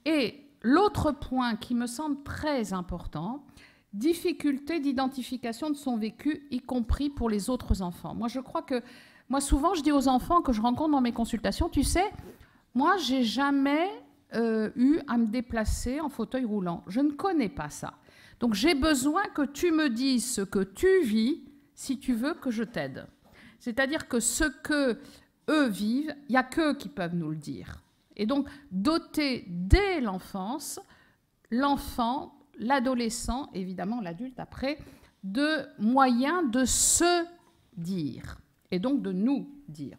Et l'autre point qui me semble très important, difficulté d'identification de son vécu, y compris pour les autres enfants. Moi, je crois que... Moi, souvent, je dis aux enfants que je rencontre dans mes consultations, tu sais, moi, j'ai jamais eu à me déplacer en fauteuil roulant. Je ne connais pas ça. Donc, j'ai besoin que tu me dises ce que tu vis si tu veux que je t'aide. C'est-à-dire que ce que eux vivent, il n'y a qu'eux qui peuvent nous le dire. Et donc, doter dès l'enfance, l'enfant, l'adolescent, évidemment l'adulte après, de moyens de se dire, et donc de nous dire.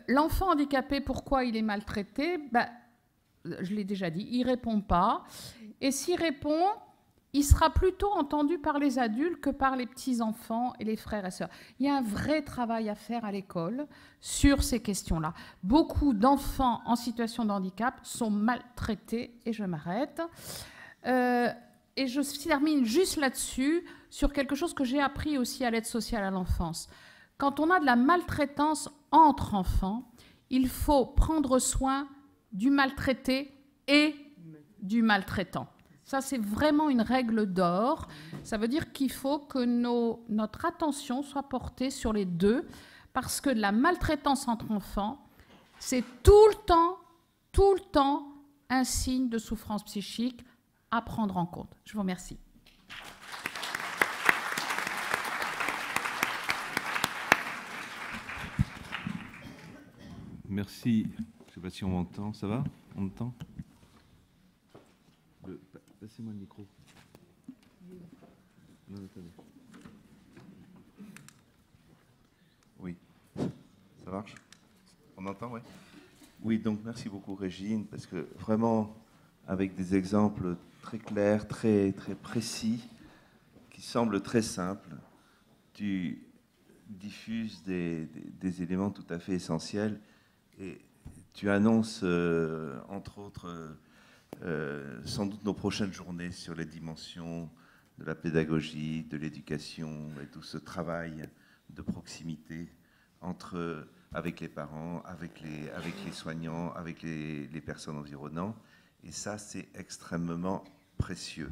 L'enfant handicapé, pourquoi il est maltraité? Je l'ai déjà dit, il ne répond pas. Et s'il répond, il sera plutôt entendu par les adultes que par les petits-enfants et les frères et sœurs. Il y a un vrai travail à faire à l'école sur ces questions-là. Beaucoup d'enfants en situation de handicap sont maltraités, et je m'arrête. Et je termine juste là-dessus, sur quelque chose que j'ai appris aussi à l'aide sociale à l'enfance. Quand on a de la maltraitance entre enfants, il faut prendre soin du maltraité et du maltraitant. Ça, c'est vraiment une règle d'or. Ça veut dire qu'il faut que notre attention soit portée sur les deux, parce que la maltraitance entre enfants, c'est tout le temps, un signe de souffrance psychique à prendre en compte. Je vous remercie. Merci. Je ne sais pas si on m'entend. Ça va? On m'entend? Passez-moi le micro. Non, attendez. Oui. Ça marche? On entend, oui? Oui, donc merci beaucoup Régine, parce que vraiment, avec des exemples très clairs, très précis, qui semblent très simples, tu diffuses des éléments tout à fait essentiels et tu annonces, entre autres, sans doute nos prochaines journées sur les dimensions de la pédagogie, de l'éducation et tout ce travail de proximité avec les parents, avec les soignants, avec les personnes environnantes. Et ça, c'est extrêmement précieux.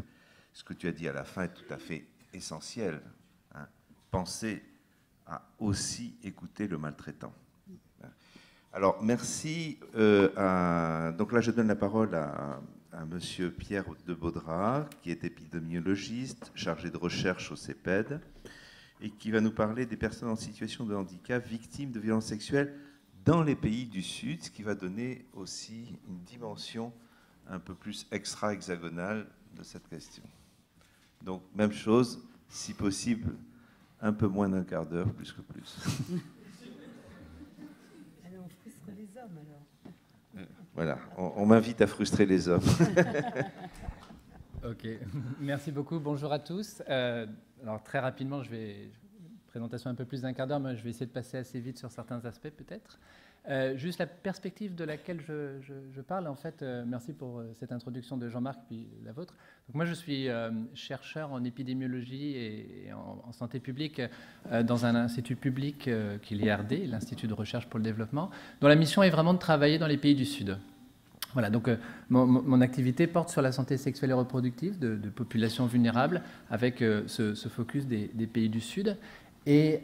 Ce que tu as dit à la fin est tout à fait essentiel. Hein. Pensez à aussi écouter le maltraitant. Alors, merci. Donc là, je donne la parole à monsieur Pierre de Baudras, qui est épidémiologiste, chargé de recherche au CEPED, et qui va nous parler des personnes en situation de handicap victimes de violences sexuelles dans les pays du Sud, ce qui va donner aussi une dimension un peu plus extra-hexagonale de cette question. Donc, même chose, si possible, un peu moins d'un quart d'heure, plus que plus. On frustre les hommes, alors. Voilà, on m'invite à frustrer les hommes. Ok, merci beaucoup. Bonjour à tous. Alors, très rapidement, présentation un peu plus d'un quart d'heure, mais je vais essayer de passer assez vite sur certains aspects, peut-être. Juste la perspective de laquelle je parle, en fait, merci pour cette introduction de Jean-Marc, puis la vôtre. Donc moi, je suis chercheur en épidémiologie et en santé publique dans un institut public qui est l'IRD, l'Institut de recherche pour le développement, dont la mission est vraiment de travailler dans les pays du Sud. Voilà, donc mon activité porte sur la santé sexuelle et reproductive de populations vulnérables, avec ce focus des pays du Sud. Et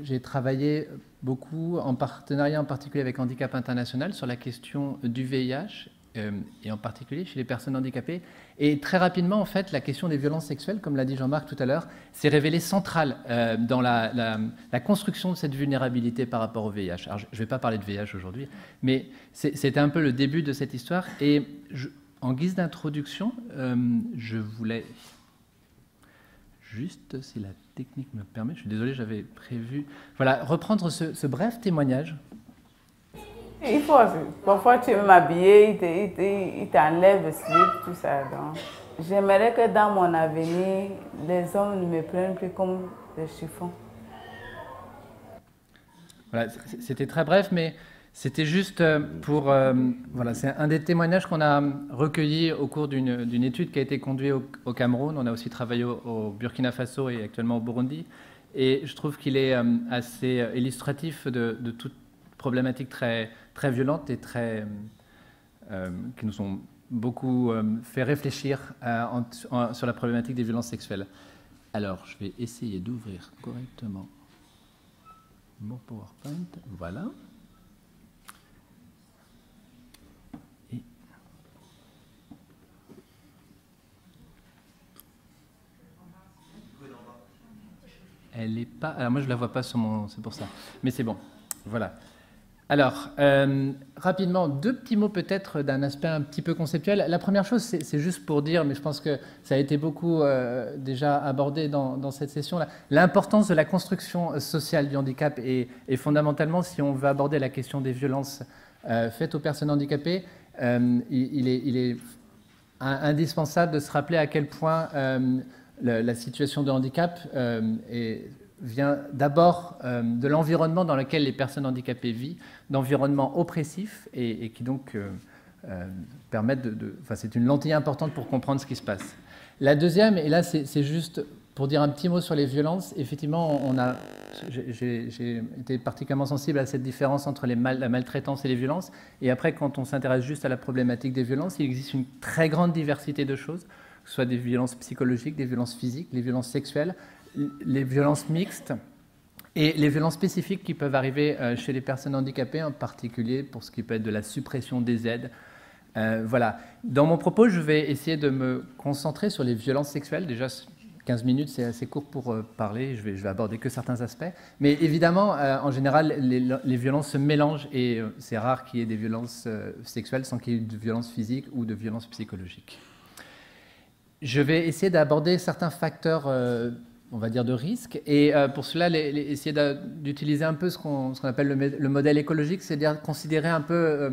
j'ai travaillé beaucoup en partenariat en particulier avec Handicap International sur la question du VIH et en particulier chez les personnes handicapées. Et très rapidement, en fait, la question des violences sexuelles, comme l'a dit Jean-Marc tout à l'heure, s'est révélée centrale dans la construction de cette vulnérabilité par rapport au VIH. Alors, je ne vais pas parler de VIH aujourd'hui, mais c'était un peu le début de cette histoire. Et en guise d'introduction, je voulais juste, si la technique me permet, je suis désolé, j'avais prévu, voilà, reprendre ce bref témoignage. Il faut, parfois tu veux m'habiller, il t'enlève le slip, tout ça. J'aimerais que dans mon avenir, les hommes ne me prennent plus comme des chiffons. Voilà, c'était très bref, mais c'était juste pour... voilà, c'est un des témoignages qu'on a recueillis au cours d'une étude qui a été conduite au Cameroun. On a aussi travaillé au Burkina Faso et actuellement au Burundi. Et je trouve qu'il est assez illustratif de toute problématique très violente et qui nous ont beaucoup fait réfléchir sur la problématique des violences sexuelles. Alors, je vais essayer d'ouvrir correctement mon PowerPoint. Voilà. elle n'est pas... Alors moi, je ne la vois pas sur mon... C'est pour ça. Mais c'est bon. Voilà. Alors, rapidement, 2 petits mots peut-être d'un aspect un petit peu conceptuel. La première chose, c'est juste pour dire, mais je pense que ça a été beaucoup déjà abordé dans cette session-là, l'importance de la construction sociale du handicap et fondamentalement, si on veut aborder la question des violences faites aux personnes handicapées, il est indispensable de se rappeler à quel point la situation de handicap vient d'abord de l'environnement dans lequel les personnes handicapées vivent, d'environnements oppressifs et qui donc permettent Enfin, c'est une lentille importante pour comprendre ce qui se passe. La deuxième, et là c'est juste pour dire un petit mot sur les violences, effectivement, j'ai été particulièrement sensible à cette différence entre la maltraitance et les violences. Et après, quand on s'intéresse juste à la problématique des violences, il existe une très grande diversité de choses, que ce soit des violences psychologiques, des violences physiques, des violences sexuelles, les violences mixtes et les violences spécifiques qui peuvent arriver chez les personnes handicapées, en particulier pour ce qui peut être de la suppression des aides. Voilà. Dans mon propos, je vais essayer de me concentrer sur les violences sexuelles. Déjà, 15 minutes, c'est assez court pour parler. Je vais aborder que certains aspects. Mais évidemment, en général, les violences se mélangent et c'est rare qu'il y ait des violences sexuelles sans qu'il y ait de violences physiques ou de violences psychologiques. Je vais essayer d'aborder certains facteurs on va dire, de risque. Et pour cela, essayer d'utiliser un peu ce qu'on appelle le modèle écologique, c'est-à-dire considérer un peu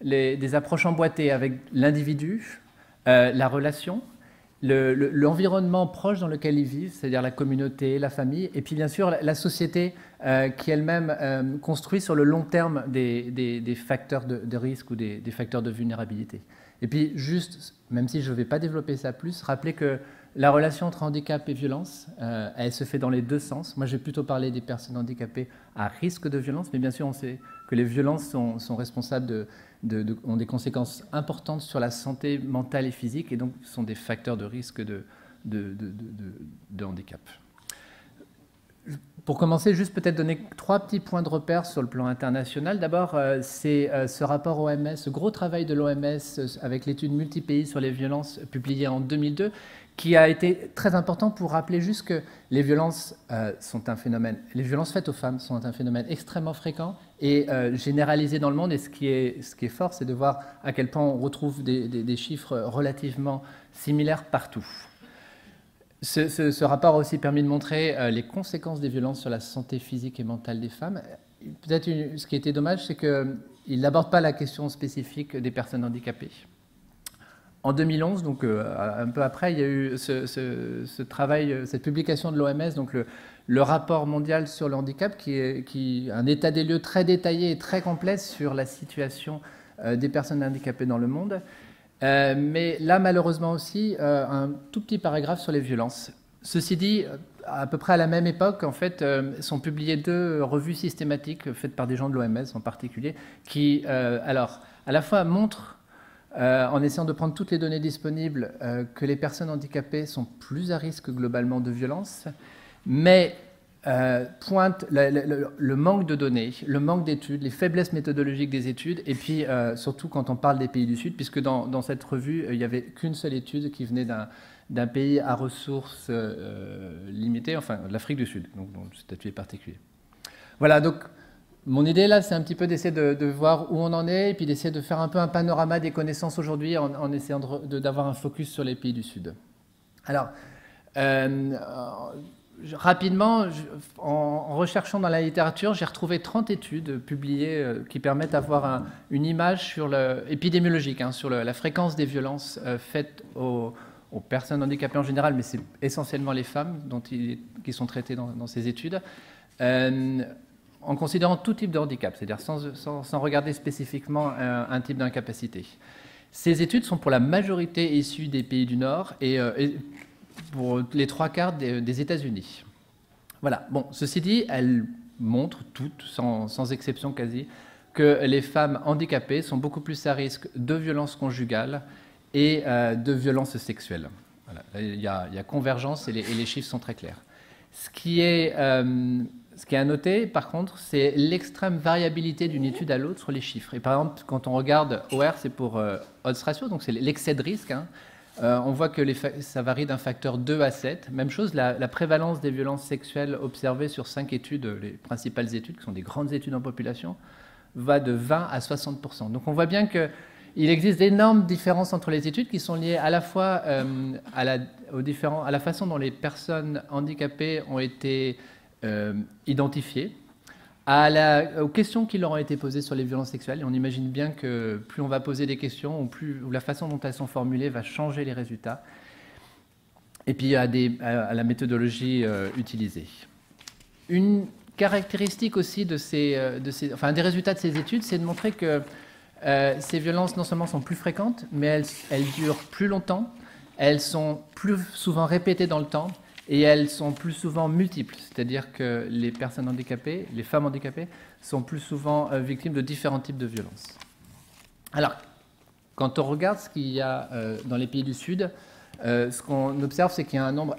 des approches emboîtées avec l'individu, la relation, l'environnement proche dans lequel ils vivent, c'est-à-dire la communauté, la famille, et puis bien sûr la société qui elle-même construit sur le long terme des facteurs de risque ou des facteurs de vulnérabilité. Et puis juste, même si je ne vais pas développer ça plus, rappeler que la relation entre handicap et violence, elle se fait dans les 2 sens. Moi, je vais plutôt parler des personnes handicapées à risque de violence, mais bien sûr, on sait que les violences sont responsables ont des conséquences importantes sur la santé mentale et physique, et donc sont des facteurs de risque de handicap. Pour commencer, juste peut-être donner 3 petits points de repère sur le plan international. D'abord, c'est ce rapport OMS, ce gros travail de l'OMS avec l'étude multi-pays sur les violences publiée en 2002, qui a été très important pour rappeler juste que les violences sont un phénomène, les violences faites aux femmes sont un phénomène extrêmement fréquent et généralisé dans le monde. Et ce qui est fort, c'est de voir à quel point on retrouve des chiffres relativement similaires partout. Ce rapport a aussi permis de montrer les conséquences des violences sur la santé physique et mentale des femmes. Peut-être ce qui était dommage, c'est qu'il n'aborde pas la question spécifique des personnes handicapées. En 2011, donc un peu après, il y a eu ce travail, cette publication de l'OMS, donc le rapport mondial sur le handicap, qui est un état des lieux très détaillé et très complet sur la situation des personnes handicapées dans le monde. Mais là, malheureusement aussi, un tout petit paragraphe sur les violences. Ceci dit, à peu près à la même époque, en fait, sont publiées 2 revues systématiques faites par des gens de l'OMS en particulier, qui, alors, à la fois montrent, en essayant de prendre toutes les données disponibles, que les personnes handicapées sont plus à risque globalement de violence, mais pointe le manque de données, le manque d'études, les faiblesses méthodologiques des études, et puis surtout quand on parle des pays du Sud, puisque dans cette revue, il n'y avait qu'une seule étude qui venait d'un pays à ressources limitées, enfin l'Afrique du Sud, donc dont le statut est particulier. Voilà, donc mon idée là, c'est un petit peu d'essayer de voir où on en est, et puis d'essayer de faire un peu un panorama des connaissances aujourd'hui en essayant d'avoir un focus sur les pays du Sud. Alors, rapidement, en recherchant dans la littérature, j'ai retrouvé 30 études publiées qui permettent d'avoir une image épidémiologique sur la fréquence des violences faites aux personnes handicapées en général, mais c'est essentiellement les femmes qui sont traitées dans ces études, en considérant tout type de handicap, c'est-à-dire sans regarder spécifiquement un type d'incapacité. Ces études sont pour la majorité issues des pays du Nord et pour les 3/4 des États-Unis. Voilà. Bon, ceci dit, elles montrent toutes, sans exception quasi, que les femmes handicapées sont beaucoup plus à risque de violences conjugales et de violences sexuelles. Voilà. Il y a convergence et les chiffres sont très clairs. Ce qui est à noter, par contre, c'est l'extrême variabilité d'une étude à l'autre sur les chiffres. Et par exemple, quand on regarde OR, c'est pour odds ratio, donc c'est l'excès de risque. On voit que ça varie d'un facteur 2 à 7. Même chose, la prévalence des violences sexuelles observées sur 5 études, les principales études, qui sont des grandes études en population, va de 20 à 60%. Donc on voit bien qu'il existe d'énormes différences entre les études qui sont liées à la fois à la façon dont les personnes handicapées ont été identifiées, aux questions qui leur ont été posées sur les violences sexuelles. Et on imagine bien que plus on va poser des questions, ou la façon dont elles sont formulées va changer les résultats. Et puis à la méthodologie utilisée. Une caractéristique aussi un des résultats de ces études, c'est de montrer que ces violences non seulement sont plus fréquentes, mais elles durent plus longtemps, elles sont plus souvent répétées dans le temps, et elles sont plus souvent multiples, c'est-à-dire que les personnes handicapées, les femmes handicapées, sont plus souvent victimes de différents types de violences. Alors, quand on regarde ce qu'il y a dans les pays du Sud, ce qu'on observe, c'est qu'il y a un nombre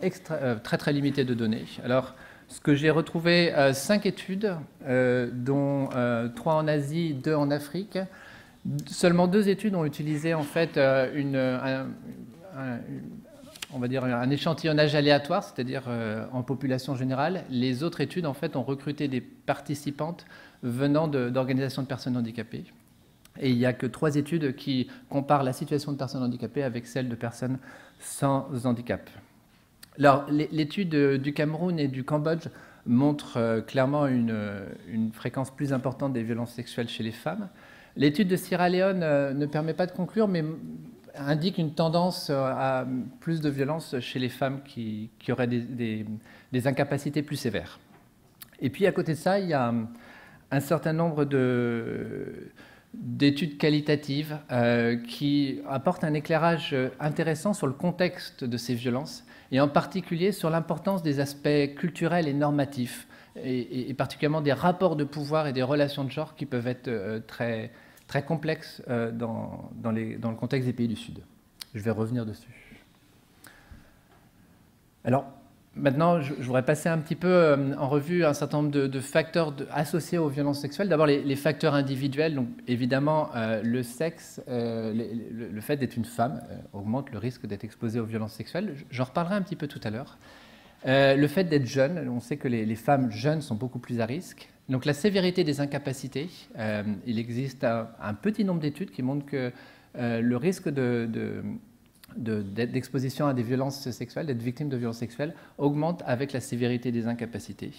très très limité de données. Alors, ce que j'ai retrouvé, 5 études, dont 3 en Asie, 2 en Afrique. Seulement 2 études ont utilisé en fait on va dire un échantillonnage aléatoire, c'est-à-dire en population générale. Les autres études, en fait, ont recruté des participantes venant d'organisations de personnes handicapées. Et il n'y a que 3 études qui comparent la situation de personnes handicapées avec celle de personnes sans handicap. Alors, l'étude du Cameroun et du Cambodge montre clairement une fréquence plus importante des violences sexuelles chez les femmes. L'étude de Sierra Leone ne permet pas de conclure, mais indique une tendance à plus de violence chez les femmes qui auraient des incapacités plus sévères. Et puis à côté de ça, il y a un certain nombre d'études qualitatives qui apportent un éclairage intéressant sur le contexte de ces violences, et en particulier sur l'importance des aspects culturels et normatifs, et particulièrement des rapports de pouvoir et des relations de genre qui peuvent être très complexe dans le contexte des pays du Sud. Je vais revenir dessus. Alors, maintenant, je voudrais passer un petit peu en revue un certain nombre de facteurs associés aux violences sexuelles. D'abord, les facteurs individuels. Donc, évidemment, le sexe, le fait d'être une femme augmente le risque d'être exposé aux violences sexuelles. J'en reparlerai un petit peu tout à l'heure. Le fait d'être jeune, on sait que les femmes jeunes sont beaucoup plus à risque. Donc la sévérité des incapacités, il existe un petit nombre d'études qui montrent que le risque d'exposition à des violences sexuelles, d'être victime de violences sexuelles, augmente avec la sévérité des incapacités.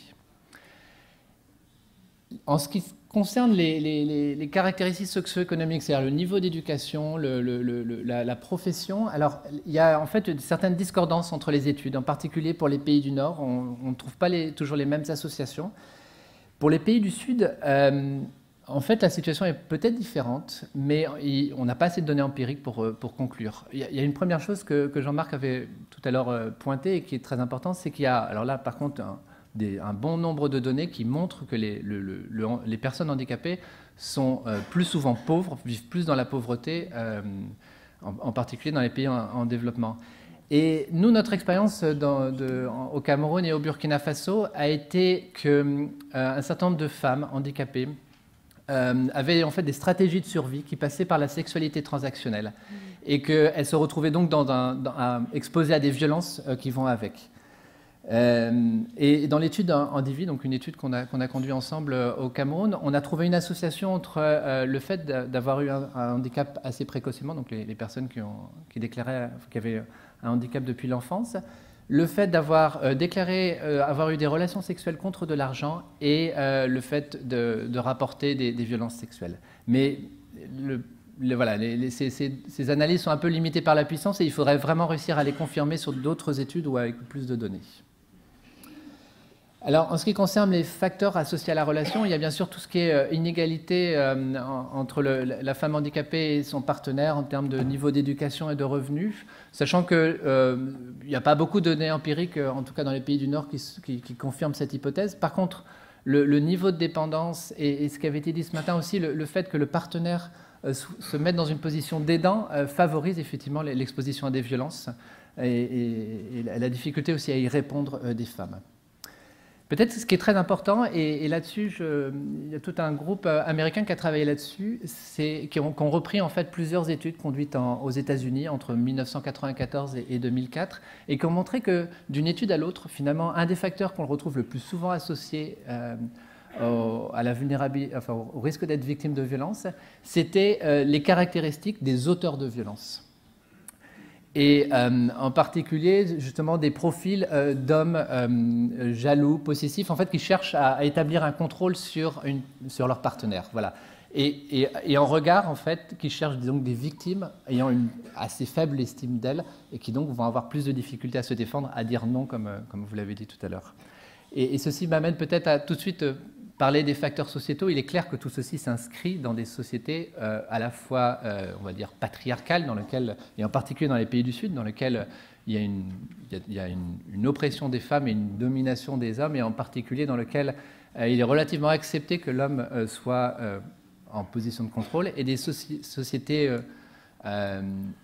En ce qui concerne les caractéristiques socio-économiques, c'est-à-dire le niveau d'éducation, la profession, alors il y a en fait certaines discordances entre les études, en particulier pour les pays du Nord, on ne trouve pas toujours les mêmes associations. Pour les pays du Sud, en fait, la situation est peut-être différente, mais on n'a pas assez de données empiriques pour conclure. Il y a une première chose que Jean-Marc avait tout à l'heure pointée et qui est très importante, c'est qu'il y a, alors là, par contre, un bon nombre de données qui montrent que les personnes handicapées sont plus souvent pauvres, vivent plus dans la pauvreté, en particulier dans les pays en développement. Et nous, notre expérience au Cameroun et au Burkina Faso a été qu'un certain nombre de femmes handicapées avaient en fait des stratégies de survie qui passaient par la sexualité transactionnelle et qu'elles se retrouvaient donc exposées à des violences qui vont avec. Et dans l'étude Handivi, donc une étude qu'on a conduite ensemble au Cameroun, on a trouvé une association entre le fait d'avoir eu un handicap assez précocement, donc les personnes qui déclaraient qu'ils avaient un handicap depuis l'enfance, le fait d'avoir déclaré avoir eu des relations sexuelles contre de l'argent et le fait de rapporter des violences sexuelles. Mais voilà, ces analyses sont un peu limitées par la puissance et il faudrait vraiment réussir à les confirmer sur d'autres études ou avec plus de données. Alors, en ce qui concerne les facteurs associés à la relation, il y a bien sûr tout ce qui est inégalité entre la femme handicapée et son partenaire en termes de niveau d'éducation et de revenus, sachant qu'il n'y a pas beaucoup de données empiriques, en tout cas dans les pays du Nord, qui confirment cette hypothèse. Par contre, le niveau de dépendance et ce qui avait été dit ce matin aussi, le fait que le partenaire se mette dans une position d'aidant favorise effectivement l'exposition à des violences et la difficulté aussi à y répondre des femmes. Peut-être ce qui est très important, et là-dessus, il y a tout un groupe américain qui a travaillé là-dessus, qui ont repris en fait plusieurs études conduites aux États-Unis entre 1994 et 2004, et qui ont montré que d'une étude à l'autre, finalement, un des facteurs qu'on retrouve le plus souvent associé à la vulnérabilité, enfin, au risque d'être victime de violence, c'était les caractéristiques des auteurs de violence. Et en particulier, justement, des profils d'hommes jaloux, possessifs, en fait, qui cherchent à établir un contrôle sur leur partenaire. Voilà. Et en regard, en fait, qui cherchent donc des victimes ayant une assez faible estime d'elles et qui donc vont avoir plus de difficultés à se défendre, à dire non, comme vous l'avez dit tout à l'heure. Et ceci m'amène peut-être à tout de suite parler des facteurs sociétaux. Il est clair que tout ceci s'inscrit dans des sociétés à la fois, on va dire, patriarcales, dans lesquelles, et en particulier dans les pays du Sud, dans lesquels il y a une oppression des femmes et une domination des hommes, et en particulier dans lequel il est relativement accepté que l'homme soit en position de contrôle, et des sociétés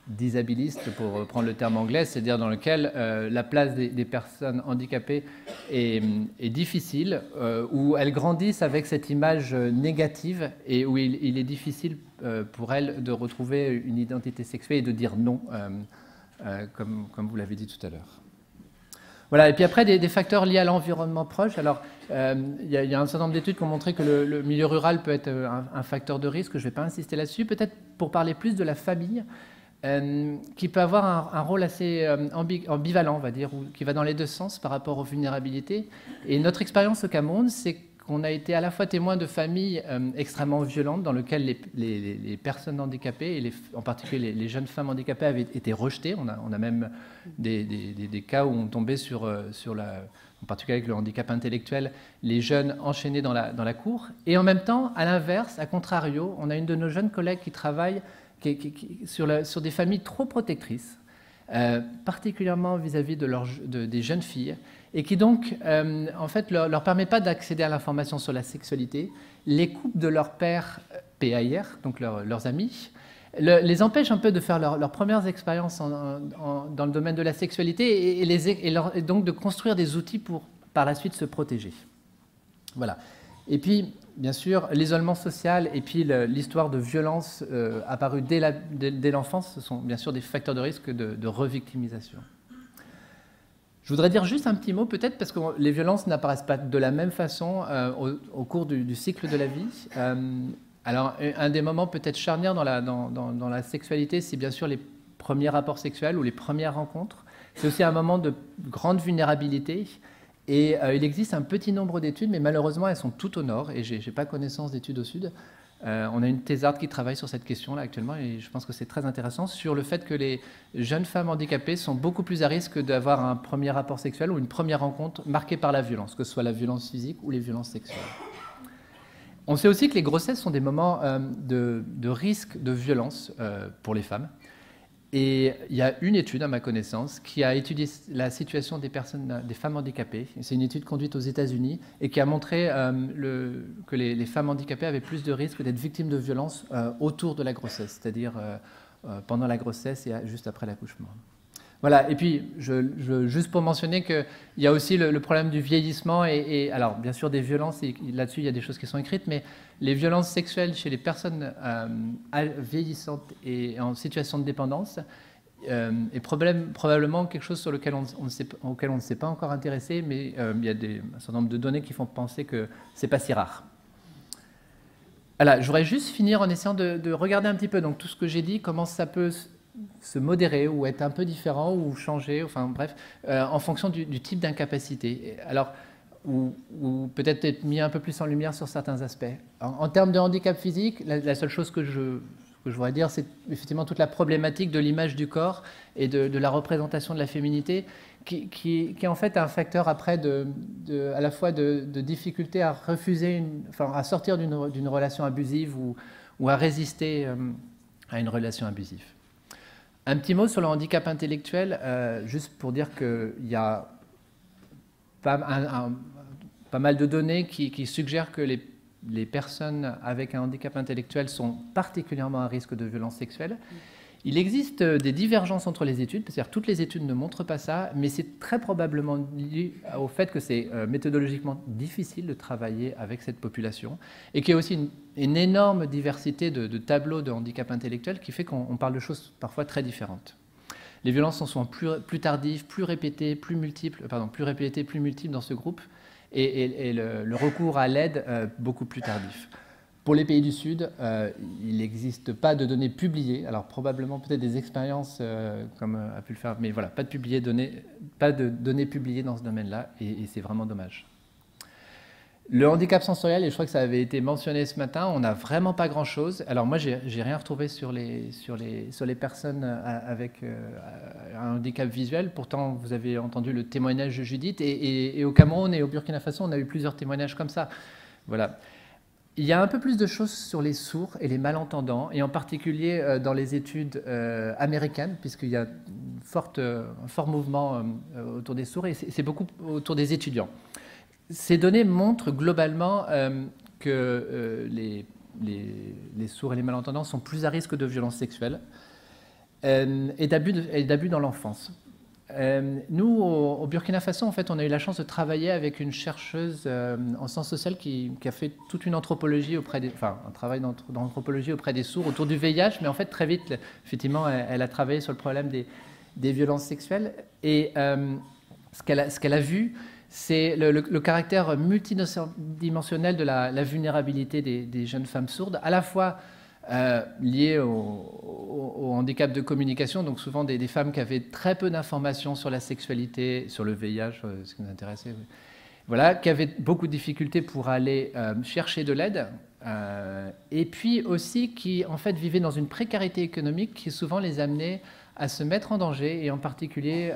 disabilistes, pour reprendre le terme anglais, c'est-à-dire dans lequel la place des personnes handicapées est difficile, où elles grandissent avec cette image négative et où il est difficile pour elles de retrouver une identité sexuelle et de dire non, comme vous l'avez dit tout à l'heure. Voilà, et puis après, des facteurs liés à l'environnement proche. Alors, il y a un certain nombre d'études qui ont montré que le milieu rural peut être un facteur de risque. Je ne vais pas insister là-dessus. Peut-être pour parler plus de la famille, qui peut avoir un rôle assez ambivalent, on va dire, ou qui va dans les deux sens par rapport aux vulnérabilités. Et notre expérience au Cameroun, c'est qu'on a été à la fois témoin de familles extrêmement violentes dans lesquelles les personnes handicapées, et en particulier les jeunes femmes handicapées, avaient été rejetées. On a même des cas où on tombait en particulier avec le handicap intellectuel, les jeunes enchaînés dans la cour. Et en même temps, à l'inverse, à contrario, on a une de nos jeunes collègues qui travaille sur des familles trop protectrices, particulièrement vis-à-vis des jeunes filles, et qui donc, en fait, leur permet pas d'accéder à l'information sur la sexualité, les coupe de leur père PAIR, donc leurs amis, les empêche un peu de faire leurs premières expériences dans le domaine de la sexualité et donc de construire des outils pour, par la suite, se protéger. Voilà. Et puis, bien sûr, l'isolement social et puis l'histoire de violence apparue dès l'enfance, ce sont bien sûr des facteurs de risque de revictimisation. Je voudrais dire juste un petit mot, peut-être, parce que les violences n'apparaissent pas de la même façon au cours du cycle de la vie. Alors, un des moments peut-être charnières dans la sexualité, c'est bien sûr les premiers rapports sexuels ou les premières rencontres. C'est aussi un moment de grande vulnérabilité. Et il existe un petit nombre d'études, mais malheureusement, elles sont toutes au nord, et je n'ai pas connaissance d'études au sud. On a une thésarde qui travaille sur cette question-là actuellement, et je pense que c'est très intéressant, sur le fait que les jeunes femmes handicapées sont beaucoup plus à risque d'avoir un premier rapport sexuel ou une première rencontre marquée par la violence, que ce soit la violence physique ou les violences sexuelles. On sait aussi que les grossesses sont des moments de risque de violence pour les femmes. Et il y a une étude, à ma connaissance, qui a étudié la situation des femmes handicapées. C'est une étude conduite aux États-Unis et qui a montré que les femmes handicapées avaient plus de risques d'être victimes de violences autour de la grossesse, c'est-à-dire pendant la grossesse et juste après l'accouchement. Voilà, et puis, juste pour mentionner qu'il y a aussi le problème du vieillissement et alors, bien sûr, des violences, et là-dessus, il y a des choses qui sont écrites, mais les violences sexuelles chez les personnes vieillissantes et en situation de dépendance est probablement quelque chose sur lequel auquel on ne s'est pas encore intéressé, mais il y a un certain nombre de données qui font penser que ce n'est pas si rare. Voilà, je voudrais juste finir en essayant de regarder un petit peu donc, tout ce que j'ai dit, comment ça peut se modérer ou être un peu différent ou changer, enfin bref, en fonction du type d'incapacité. Alors, ou peut-être être mis un peu plus en lumière sur certains aspects. En termes de handicap physique, la seule chose que je voudrais dire, c'est effectivement toute la problématique de l'image du corps et de la représentation de la féminité, qui est en fait un facteur après à la fois de difficulté à refuser, à sortir d'une relation abusive ou à résister à une relation abusive. Un petit mot sur le handicap intellectuel, juste pour dire qu'il y a pas mal de données qui suggèrent que les personnes avec un handicap intellectuel sont particulièrement à risque de violences sexuelles. Il existe des divergences entre les études, c'est-à-dire toutes les études ne montrent pas ça, mais c'est très probablement lié au fait que c'est méthodologiquement difficile de travailler avec cette population et qu'il y a aussi une énorme diversité de tableaux de handicap intellectuel qui fait qu'on parle de choses parfois très différentes. Les violences sont souvent plus tardives, plus répétées, plus multiples dans ce groupe et le recours à l'aide beaucoup plus tardif. Pour les pays du Sud, il n'existe pas de données publiées, alors probablement peut-être des expériences comme a pu le faire, mais voilà, pas de données publiées dans ce domaine-là, et c'est vraiment dommage. Le handicap sensoriel, et je crois que ça avait été mentionné ce matin, on n'a vraiment pas grand-chose. Alors moi, j'ai rien retrouvé sur les personnes avec un handicap visuel. Pourtant, vous avez entendu le témoignage de Judith, et au Cameroun et au Burkina Faso, on a eu plusieurs témoignages comme ça. Voilà. Il y a un peu plus de choses sur les sourds et les malentendants, et en particulier dans les études américaines, puisqu'il y a un fort mouvement autour des sourds, et c'est beaucoup autour des étudiants. Ces données montrent globalement que les sourds et les malentendants sont plus à risque de violences sexuelles et d'abus dans l'enfance. Nous, au Burkina Faso, en fait, on a eu la chance de travailler avec une chercheuse en sciences sociales qui a fait toute une anthropologie un travail d'anthropologie auprès des sourds autour du VIH, mais en fait, très vite, effectivement, elle a travaillé sur le problème des violences sexuelles. Et ce qu'elle a vu, c'est le caractère multidimensionnel de la vulnérabilité des jeunes femmes sourdes, à la fois liées au handicap de communication, donc souvent des femmes qui avaient très peu d'informations sur la sexualité, sur le VIH, ce qui nous intéressait, voilà, qui avaient beaucoup de difficultés pour aller chercher de l'aide, et puis aussi qui en fait vivaient dans une précarité économique qui souvent les amenait à se mettre en danger, et en particulier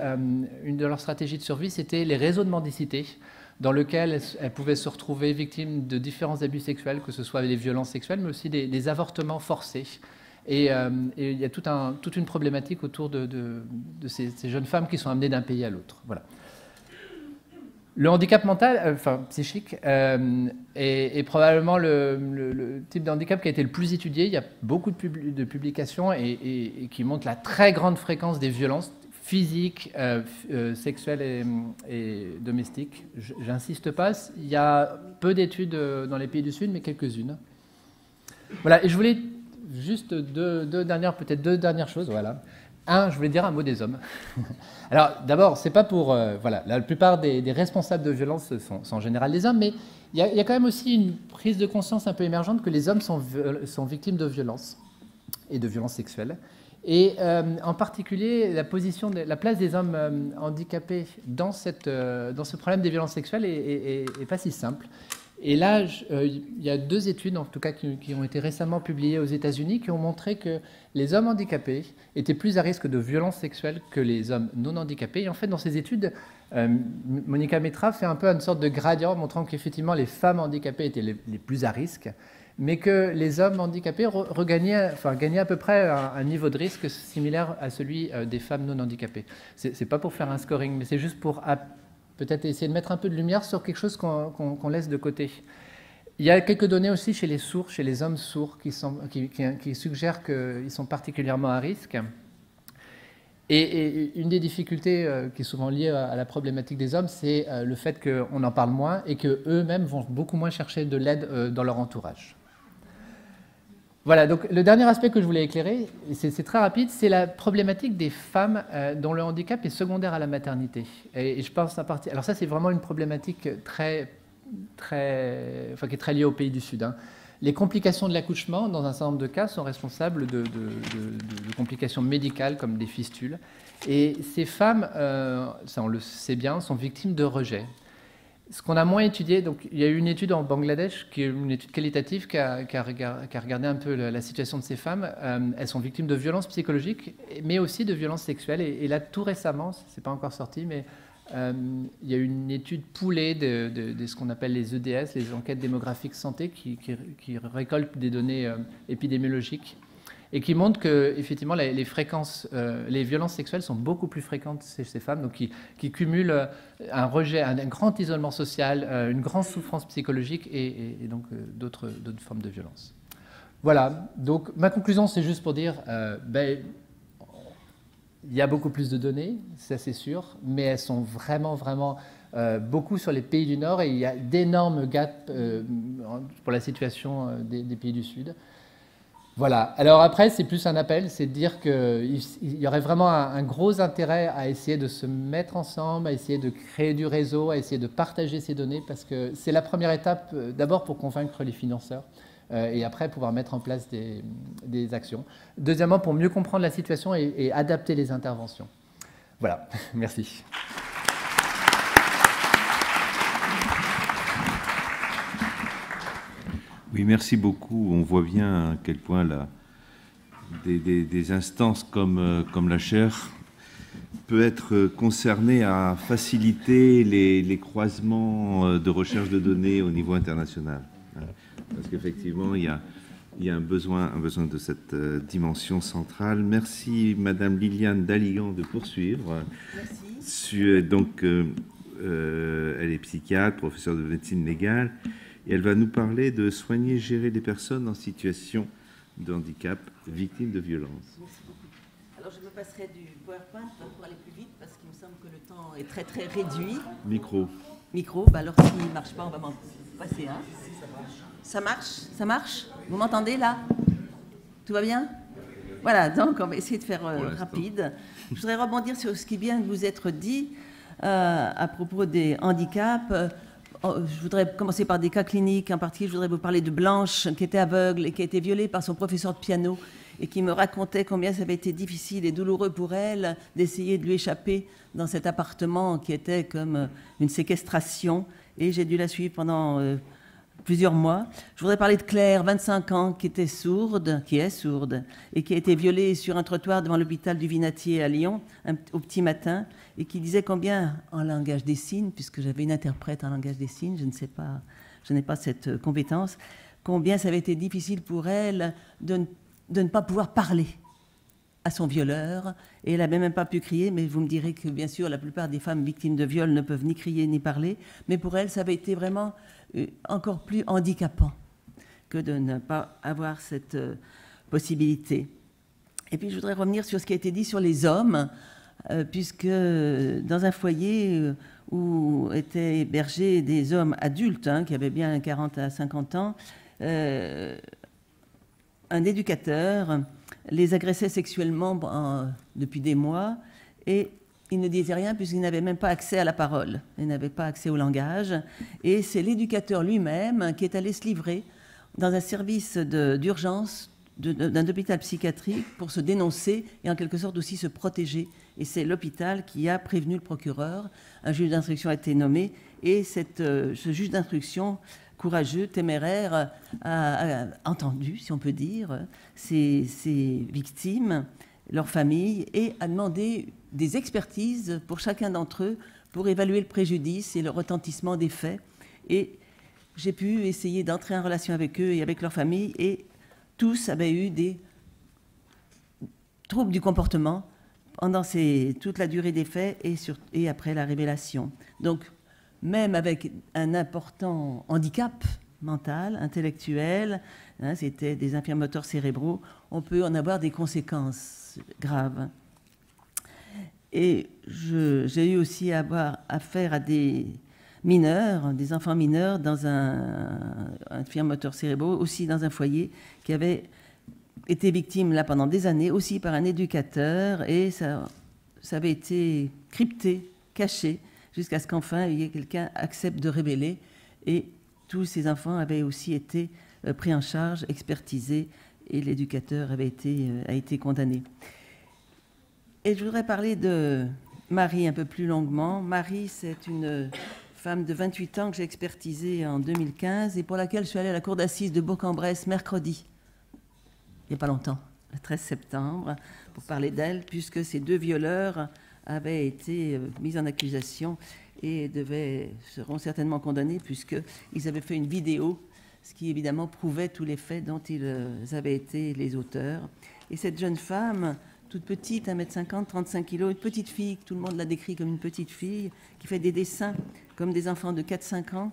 une de leurs stratégies de survie, c'était les réseaux de mendicité, dans lequel elles pouvaient se retrouver victimes de différents abus sexuels, que ce soit des violences sexuelles, mais aussi des avortements forcés. Et il y a toute une problématique autour de ces jeunes femmes qui sont amenées d'un pays à l'autre. Voilà. Le handicap mental, psychique, est probablement le type de handicap qui a été le plus étudié. Il y a beaucoup de publications et qui montrent la très grande fréquence des violences physiques, sexuelles et domestiques. J'insiste pas, il y a peu d'études dans les pays du Sud, mais quelques-unes. Voilà, et je voulais juste deux dernières choses, voilà. Je voulais dire un mot des hommes. Alors, d'abord, c'est pas pour... voilà, la plupart des responsables de violence sont en général les hommes, mais il y a quand même aussi une prise de conscience un peu émergente que les hommes sont victimes de violences et de violences sexuelles. Et en particulier, la place des hommes handicapés dans ce problème des violences sexuelles est pas si simple. Et là, il y a 2 études, en tout cas, qui ont été récemment publiées aux États-Unis, qui ont montré que les hommes handicapés étaient plus à risque de violences sexuelles que les hommes non handicapés. Et en fait, dans ces études, Monica Metra fait un peu une sorte de gradient, montrant qu'effectivement, les femmes handicapées étaient les plus à risque, mais que les hommes handicapés gagnaient à peu près un niveau de risque similaire à celui des femmes non handicapées. C'est pas pour faire un scoring, mais c'est juste pour peut-être essayer de mettre un peu de lumière sur quelque chose qu'on laisse de côté. Il y a quelques données aussi chez les sourds, chez les hommes sourds, qui suggèrent qu'ils sont particulièrement à risque. Et une des difficultés qui est souvent liée à la problématique des hommes, c'est le fait qu'on en parle moins et qu'eux-mêmes vont beaucoup moins chercher de l'aide dans leur entourage. Voilà, donc le dernier aspect que je voulais éclairer, c'est très rapide, c'est la problématique des femmes dont le handicap est secondaire à la maternité. Et je pense à partir... Alors ça, c'est vraiment une problématique qui est très liée au pays du Sud. Hein. Les complications de l'accouchement, dans un certain nombre de cas, sont responsables de complications médicales comme des fistules. Et ces femmes, ça on le sait bien, sont victimes de rejet. Ce qu'on a moins étudié, donc il y a eu une étude en Bangladesh, qui est une étude qualitative qui a regardé un peu la situation de ces femmes. Elles sont victimes de violences psychologiques, mais aussi de violences sexuelles. Et là, tout récemment, c'est pas encore sorti, mais il y a eu une étude poolée de ce qu'on appelle les EDS, les enquêtes démographiques santé, qui récoltent des données épidémiologiques et qui montrent que effectivement les violences sexuelles sont beaucoup plus fréquentes chez ces femmes, donc qui cumulent un rejet, un grand isolement social, une grande souffrance psychologique et donc d'autres formes de violence. Voilà. Donc ma conclusion, c'est juste pour dire, il y a beaucoup plus de données, ça c'est sûr, mais elles sont vraiment, vraiment beaucoup sur les pays du Nord et il y a d'énormes gaps pour la situation des pays du Sud. Voilà. Alors après, c'est plus un appel, c'est de dire qu'il y aurait vraiment un gros intérêt à essayer de se mettre ensemble, à essayer de créer du réseau, à essayer de partager ces données, parce que c'est la première étape, d'abord pour convaincre les financeurs, et après pouvoir mettre en place des actions. Deuxièmement, pour mieux comprendre la situation et adapter les interventions. Voilà, merci. Oui, merci beaucoup. On voit bien à quel point des instances comme la chaire peut être concernée à faciliter les croisements de recherche de données au niveau international. Parce qu'effectivement, il y a un besoin de cette dimension centrale. Merci, Madame Liliane Dalligan, de poursuivre. Merci. Donc, elle est psychiatre, professeure de médecine légale. Et elle va nous parler de soigner et gérer les personnes en situation de handicap victimes de violences. Merci beaucoup. Alors je me passerai du PowerPoint pour aller plus vite parce qu'il me semble que le temps est très très réduit. Micro. Micro, bah alors s'il ne marche pas, on va m'en passer un. Ça marche. Ça marche? Vous m'entendez là? Tout va bien? Voilà, donc on va essayer de faire rapide. Je voudrais rebondir sur ce qui vient de vous être dit à propos des handicaps. Je voudrais commencer par des cas cliniques. En particulier, je voudrais vous parler de Blanche, qui était aveugle et qui a été violée par son professeur de piano et qui me racontait combien ça avait été difficile et douloureux pour elle d'essayer de lui échapper dans cet appartement qui était comme une séquestration. Et j'ai dû la suivre pendant plusieurs mois. Je voudrais parler de Claire, 25 ans, qui est sourde, et qui a été violée sur un trottoir devant l'hôpital du Vinatier à Lyon, au petit matin, et qui disait combien, en langage des signes, puisque j'avais une interprète en langage des signes, je n'ai pas cette compétence, combien ça avait été difficile pour elle de ne pas pouvoir parler à son violeur, et elle n'avait même pas pu crier, mais vous me direz que, bien sûr, la plupart des femmes victimes de viol ne peuvent ni crier ni parler, mais pour elle, ça avait été vraiment encore plus handicapant que de ne pas avoir cette possibilité. Et puis, je voudrais revenir sur ce qui a été dit sur les hommes, puisque dans un foyer où étaient hébergés des hommes adultes, qui avaient bien 40 à 50 ans, un éducateur les agressait sexuellement depuis des mois et il ne disait rien puisqu'il n'avait même pas accès à la parole, il n'avait pas accès au langage. Et c'est l'éducateur lui-même qui est allé se livrer dans un service d'urgence d'un hôpital psychiatrique pour se dénoncer et en quelque sorte aussi se protéger. Et c'est l'hôpital qui a prévenu le procureur. Un juge d'instruction a été nommé et ce juge d'instruction courageux, téméraire, a entendu, si on peut dire, ces victimes, leurs familles, et a demandé des expertises pour chacun d'entre eux pour évaluer le préjudice et le retentissement des faits. Et j'ai pu essayer d'entrer en relation avec eux et avec leurs familles, et tous avaient eu des troubles du comportement pendant toute la durée des faits et après la révélation. Donc, même avec un important handicap mental, intellectuel, c'était des infirmateurs cérébraux, on peut en avoir des conséquences graves. Et j'ai eu aussi affaire à des mineurs, des enfants mineurs, dans un infirmateur cérébraux, aussi dans un foyer, qui avait été victime là pendant des années, aussi par un éducateur, et ça avait été crypté, caché, jusqu'à ce qu'enfin quelqu'un accepte de révéler. Et tous ces enfants avaient aussi été pris en charge, expertisés, et l'éducateur a été condamné. Et je voudrais parler de Marie un peu plus longuement. Marie, c'est une femme de 28 ans que j'ai expertisée en 2015 et pour laquelle je suis allée à la cour d'assises de Bourg-en-Bresse mercredi, il n'y a pas longtemps, le 13 septembre, pour parler d'elle, puisque ces deux violeurs avaient été mis en accusation et seront certainement condamnés puisqu'ils avaient fait une vidéo, ce qui évidemment prouvait tous les faits dont ils avaient été les auteurs. Et cette jeune femme, toute petite, 1m50, 35 kg, une petite fille, tout le monde l'a décrit comme une petite fille, qui fait des dessins comme des enfants de 4-5 ans,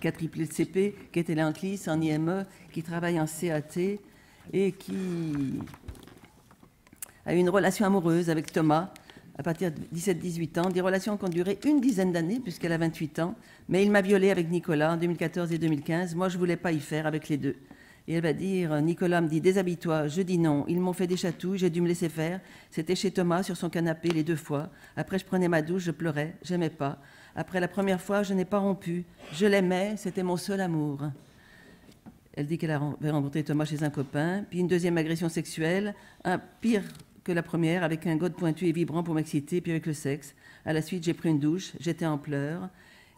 qui a triplé le CP, qui était là en CLIS, en IME, qui travaille en CAT et qui a eu une relation amoureuse avec Thomas à partir de 17-18 ans, des relations qui ont duré une dizaine d'années, puisqu'elle a 28 ans, mais il m'a violée avec Nicolas en 2014 et 2015. Moi, je ne voulais pas y faire avec les deux. Et elle va dire, Nicolas me dit, déshabille-toi. Je dis non. Ils m'ont fait des chatouilles, j'ai dû me laisser faire. C'était chez Thomas, sur son canapé, les 2 fois. Après, je prenais ma douche, je pleurais, j'aimais pas. Après la première fois, je n'ai pas rompu. Je l'aimais, c'était mon seul amour. Elle dit qu'elle avait rencontré Thomas chez un copain. Puis une deuxième agression sexuelle, pire que la première, avec un gode pointu et vibrant pour m'exciter, puis avec le sexe. À la suite, j'ai pris une douche, j'étais en pleurs.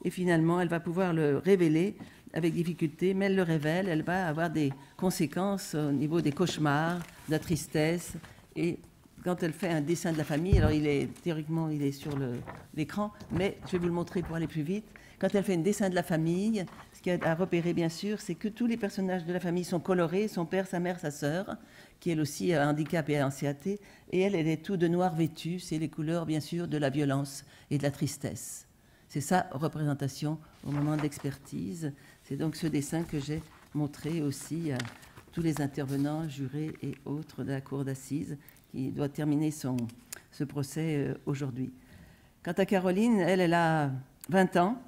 Et finalement, elle va pouvoir le révéler avec difficulté, mais elle le révèle, elle va avoir des conséquences au niveau des cauchemars, de la tristesse. Et quand elle fait un dessin de la famille, alors théoriquement, il est sur l'écran, mais je vais vous le montrer pour aller plus vite. Quand elle fait un dessin de la famille, ce qu'il y a à repérer, bien sûr, c'est que tous les personnages de la famille sont colorés, son père, sa mère, sa sœur, qui elle aussi a un handicap et un CAT, et elle est tout de noir vêtue, c'est les couleurs, bien sûr, de la violence et de la tristesse. C'est sa représentation au moment de l'expertise. C'est donc ce dessin que j'ai montré aussi à tous les intervenants, jurés et autres de la cour d'assises, qui doit terminer ce procès aujourd'hui. Quant à Caroline, elle a 20 ans.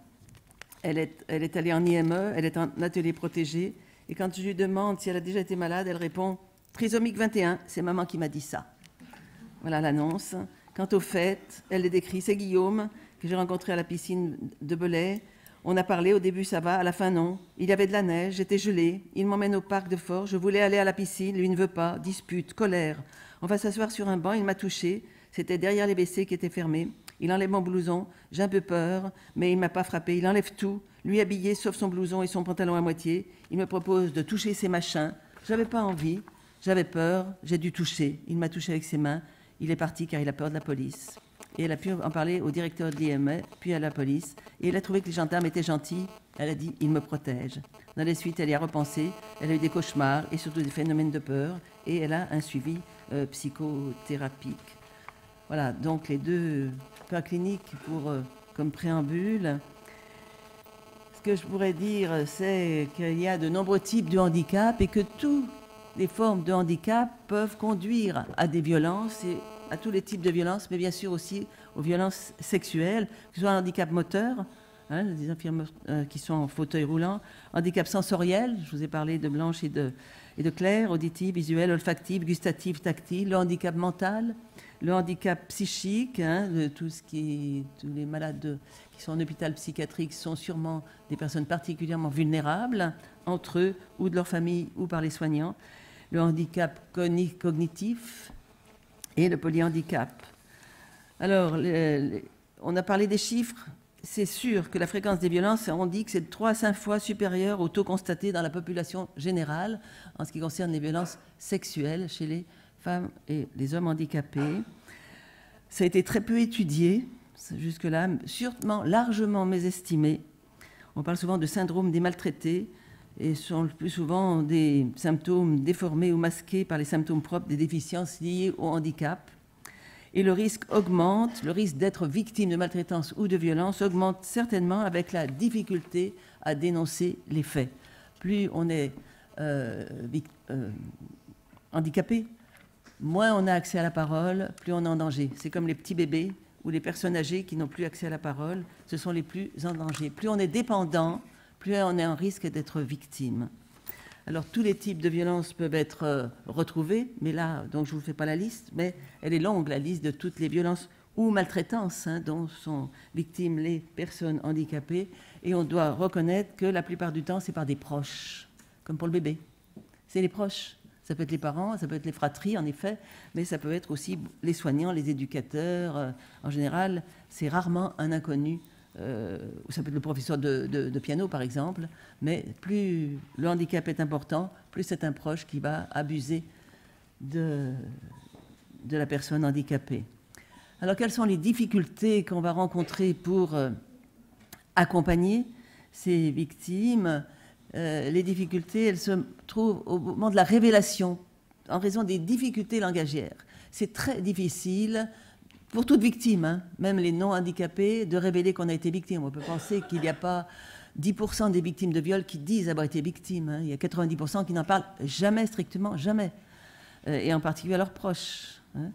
Elle est allée en IME, elle est en atelier protégé. Et quand je lui demande si elle a déjà été malade, elle répond « trisomique 21 », c'est maman qui m'a dit ça. Voilà l'annonce. Quant au fait, elle les décrit, c'est Guillaume, que j'ai rencontré à la piscine de Belay. On a parlé, au début ça va, à la fin non. Il y avait de la neige, j'étais gelée. Il m'emmène au parc de Fort, je voulais aller à la piscine, lui ne veut pas. Dispute, colère. On va s'asseoir sur un banc, il m'a touchée. C'était derrière les WC qui étaient fermés. Il enlève mon blouson, j'ai un peu peur, mais il ne m'a pas frappé. Il enlève tout, lui habillé, sauf son blouson et son pantalon à moitié. Il me propose de toucher ses machins. J'avais pas envie, j'avais peur, j'ai dû toucher. Il m'a touché avec ses mains. Il est parti car il a peur de la police. Et elle a pu en parler au directeur de l'IME, puis à la police. Et elle a trouvé que les gendarmes étaient gentils. Elle a dit « il me protège ». Dans les suites, elle y a repensé. Elle a eu des cauchemars et surtout des phénomènes de peur. Et elle a un suivi psychothérapique. Voilà, donc les 2 cas cliniques comme préambule. Ce que je pourrais dire, c'est qu'il y a de nombreux types de handicap et que toutes les formes de handicap peuvent conduire à des violences et à tous les types de violences, mais bien sûr aussi aux violences sexuelles, que ce soit un handicap moteur, des infirmières qui sont en fauteuil roulant, handicap sensoriel, je vous ai parlé de Blanche et de Claire, auditif, visuel, olfactif, gustatif, tactile, le handicap mental, le handicap psychique, de tous les malades qui sont en hôpital psychiatrique sont sûrement des personnes particulièrement vulnérables, entre eux ou de leur famille ou par les soignants, le handicap cognitif, et le polyhandicap. Alors, on a parlé des chiffres. C'est sûr que la fréquence des violences, on dit que c'est 3 à 5 fois supérieur au taux constaté dans la population générale en ce qui concerne les violences sexuelles chez les femmes et les hommes handicapés. Ça a été très peu étudié jusque-là, sûrement largement mésestimé. On parle souvent de syndrome des maltraités et sont le plus souvent des symptômes déformés ou masqués par les symptômes propres des déficiences liées au handicap. Et le risque augmente, le risque d'être victime de maltraitance ou de violence augmente certainement avec la difficulté à dénoncer les faits. Plus on est handicapé, moins on a accès à la parole, plus on est en danger. C'est comme les petits bébés ou les personnes âgées qui n'ont plus accès à la parole, ce sont les plus en danger. Plus on est dépendant, plus on est en risque d'être victime. Alors, tous les types de violences peuvent être retrouvés, mais là, donc je ne vous fais pas la liste, mais elle est longue, la liste de toutes les violences ou maltraitances dont sont victimes les personnes handicapées. Et on doit reconnaître que la plupart du temps, c'est par des proches, comme pour le bébé. C'est les proches. Ça peut être les parents, ça peut être les fratries, en effet, mais ça peut être aussi les soignants, les éducateurs. En général, c'est rarement un inconnu. Ça peut être le professeur de piano, par exemple, mais plus le handicap est important, plus c'est un proche qui va abuser de la personne handicapée. Alors, quelles sont les difficultés qu'on va rencontrer pour accompagner ces victimes? Les difficultés, elles se trouvent au moment de la révélation, en raison des difficultés langagières. C'est très difficile pour toute victime, même les non-handicapés, de révéler qu'on a été victime. On peut penser qu'il n'y a pas 10% des victimes de viol qui disent avoir été victimes. Il y a 90% qui n'en parlent jamais, strictement jamais. et en particulier à leurs proches. Hein.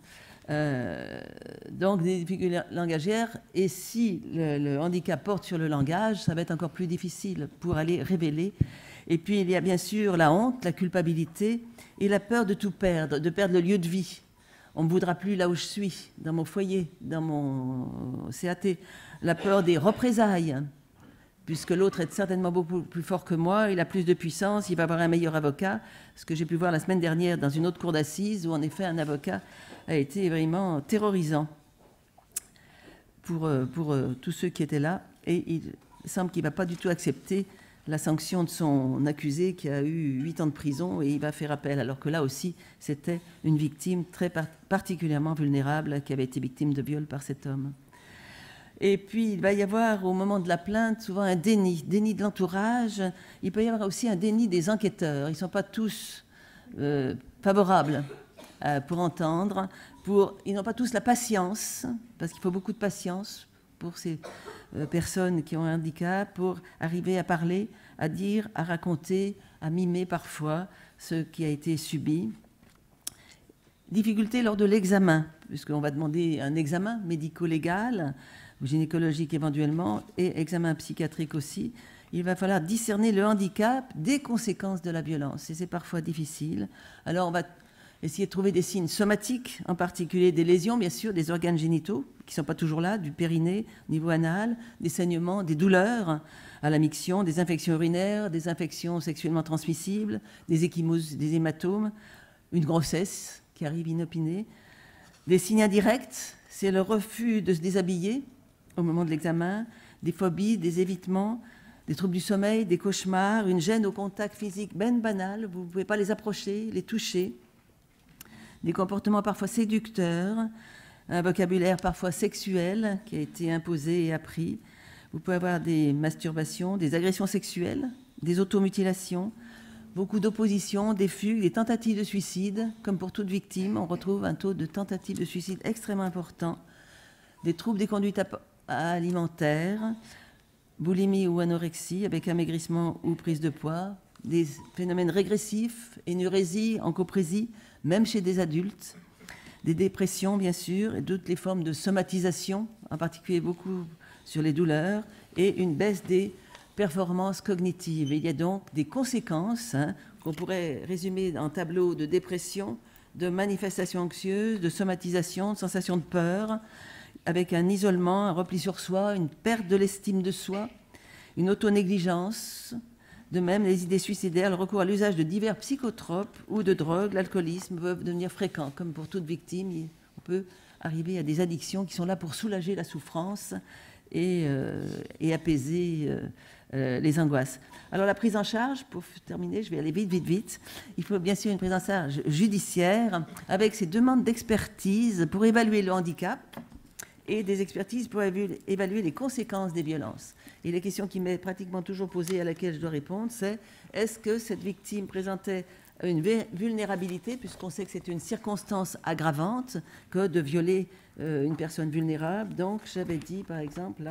Donc des difficultés langagières, et si le handicap porte sur le langage, ça va être encore plus difficile pour aller révéler. Et puis il y a bien sûr la honte, la culpabilité et la peur de tout perdre, de perdre le lieu de vie. On ne me voudra plus là où je suis, dans mon foyer, dans mon CAT. La peur des représailles, puisque l'autre est certainement beaucoup plus fort que moi, il a plus de puissance, il va avoir un meilleur avocat. Ce que j'ai pu voir la semaine dernière dans une autre cour d'assises, où en effet un avocat a été vraiment terrorisant pour tous ceux qui étaient là. Et il semble qu'il ne va pas du tout accepter la sanction de son accusé qui a eu 8 ans de prison, et il va faire appel. Alors que là aussi, c'était une victime très particulièrement vulnérable qui avait été victime de viol par cet homme. Et puis, il va y avoir, au moment de la plainte, souvent un déni de l'entourage. Il peut y avoir aussi un déni des enquêteurs. Ils ne sont pas tous favorables pour entendre. Ils n'ont pas tous la patience, parce qu'il faut beaucoup de patience pour ces personnes qui ont un handicap, pour arriver à parler, à dire, à raconter, à mimer parfois ce qui a été subi. Difficulté lors de l'examen, puisqu'on va demander un examen médico-légal, ou gynécologique éventuellement, et examen psychiatrique aussi. Il va falloir discerner le handicap des conséquences de la violence, et c'est parfois difficile. Alors on va essayer de trouver des signes somatiques, en particulier des lésions, bien sûr, des organes génitaux, qui ne sont pas toujours là, du périnée, au niveau anal, des saignements, des douleurs à la miction, des infections urinaires, des infections sexuellement transmissibles, des ecchymoses, des hématomes, une grossesse qui arrive inopinée. Des signes indirects, c'est le refus de se déshabiller au moment de l'examen, des phobies, des évitements, des troubles du sommeil, des cauchemars, une gêne au contact physique ben banal, vous ne pouvez pas les approcher, les toucher, des comportements parfois séducteurs, un vocabulaire parfois sexuel qui a été imposé et appris. Vous pouvez avoir des masturbations, des agressions sexuelles, des automutilations, beaucoup d'opposition, des fugues, des tentatives de suicide. Comme pour toute victime, on retrouve un taux de tentatives de suicide extrêmement important, des troubles des conduites alimentaires, boulimie ou anorexie avec amaigrissement ou prise de poids, des phénomènes régressifs, énurésie, encoprésie, même chez des adultes, des dépressions bien sûr, et toutes les formes de somatisation, en particulier beaucoup sur les douleurs, et une baisse des performances cognitives. Et il y a donc des conséquences qu'on pourrait résumer en tableau de dépression, de manifestations anxieuses, de somatisation, de sensation de peur, avec un isolement, un repli sur soi, une perte de l'estime de soi, une autonégligence. De même, les idées suicidaires, le recours à l'usage de divers psychotropes ou de drogues, l'alcoolisme peuvent devenir fréquents. Comme pour toute victime, on peut arriver à des addictions qui sont là pour soulager la souffrance et apaiser les angoisses. Alors la prise en charge, pour terminer, je vais aller vite. Il faut bien sûr une prise en charge judiciaire avec ces demandes d'expertise pour évaluer le handicap et des expertises pour évaluer les conséquences des violences. Et la question qui m'est pratiquement toujours posée, à laquelle je dois répondre, c'est est-ce que cette victime présentait une vulnérabilité, puisqu'on sait que c'est une circonstance aggravante que de violer une personne vulnérable. Donc j'avais dit, par exemple,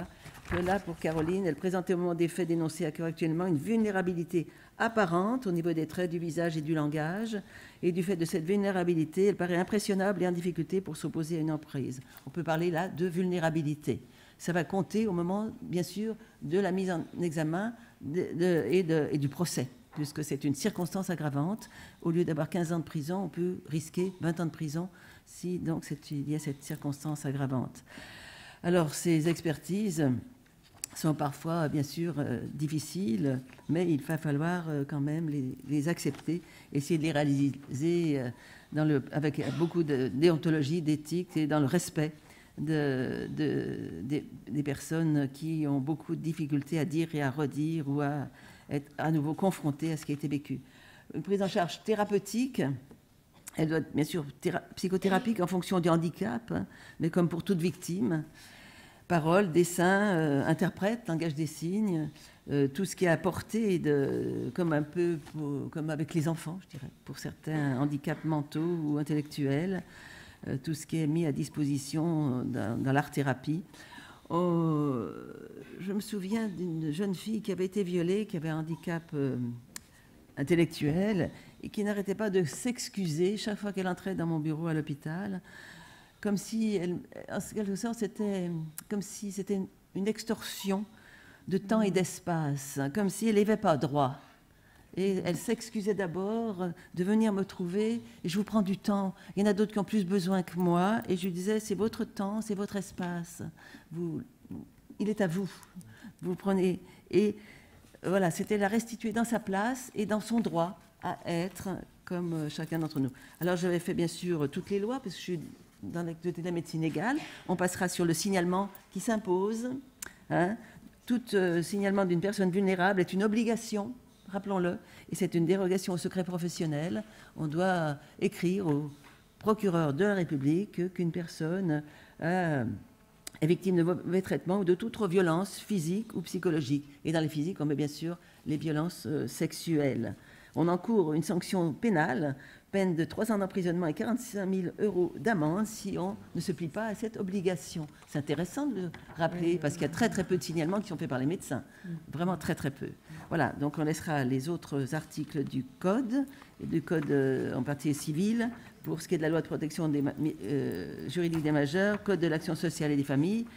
que là, pour Caroline, elle présentait au moment des faits dénoncés actuellement une vulnérabilité apparente au niveau des traits du visage et du langage. Et du fait de cette vulnérabilité, elle paraît impressionnable et en difficulté pour s'opposer à une emprise. On peut parler là de vulnérabilité. Ça va compter au moment, bien sûr, de la mise en examen et du procès, puisque c'est une circonstance aggravante. Au lieu d'avoir 15 ans de prison, on peut risquer 20 ans de prison si donc il y a cette circonstance aggravante. Alors, ces expertises sont parfois, bien sûr, difficiles, mais il va falloir quand même les accepter, essayer de les réaliser avec beaucoup de déontologie, d'éthique et dans le respect des personnes qui ont beaucoup de difficultés à dire et à redire ou à être à nouveau confrontées à ce qui a été vécu. Une prise en charge thérapeutique, elle doit être bien sûr psychothérapique en fonction du handicap, mais comme pour toute victime, parole, dessin, interprète, langage des signes, tout ce qui est apporté comme avec les enfants, je dirais, pour certains handicaps mentaux ou intellectuels, tout ce qui est mis à disposition dans l'art-thérapie. Je me souviens d'une jeune fille qui avait été violée, qui avait un handicap intellectuel et qui n'arrêtait pas de s'excuser chaque fois qu'elle entrait dans mon bureau à l'hôpital, comme si, en quelque sorte, c'était comme si c'était une extorsion de temps et d'espace, comme si elle n'avait pas droit. Et elle s'excusait d'abord de venir me trouver, et je vous prends du temps. Il y en a d'autres qui ont plus besoin que moi, et je lui disais, c'est votre temps, c'est votre espace. Il est à vous. Vous prenez. Et voilà, c'était la restituer dans sa place et dans son droit à être comme chacun d'entre nous. Alors j'avais fait bien sûr toutes les lois, parce que je suis dans l'activité de la médecine égale. On passera sur le signalement qui s'impose. Hein. Tout signalement d'une personne vulnérable est une obligation, rappelons-le, et c'est une dérogation au secret professionnel. On doit écrire au procureur de la République qu'une personne est victime de mauvais traitements ou de toute violence physique ou psychologique. Et dans les physiques, on met bien sûr les violences sexuelles. On encourt une sanction pénale, peine de 3 ans d'emprisonnement et 45 000 € d'amende si on ne se plie pas à cette obligation. C'est intéressant de le rappeler parce qu'il y a très très peu de signalements qui sont faits par les médecins. Vraiment très très peu. Voilà, donc on laissera les autres articles du Code, et du Code en partie civil, pour ce qui est de la loi de protection juridique des majeurs, Code de l'action sociale et des familles.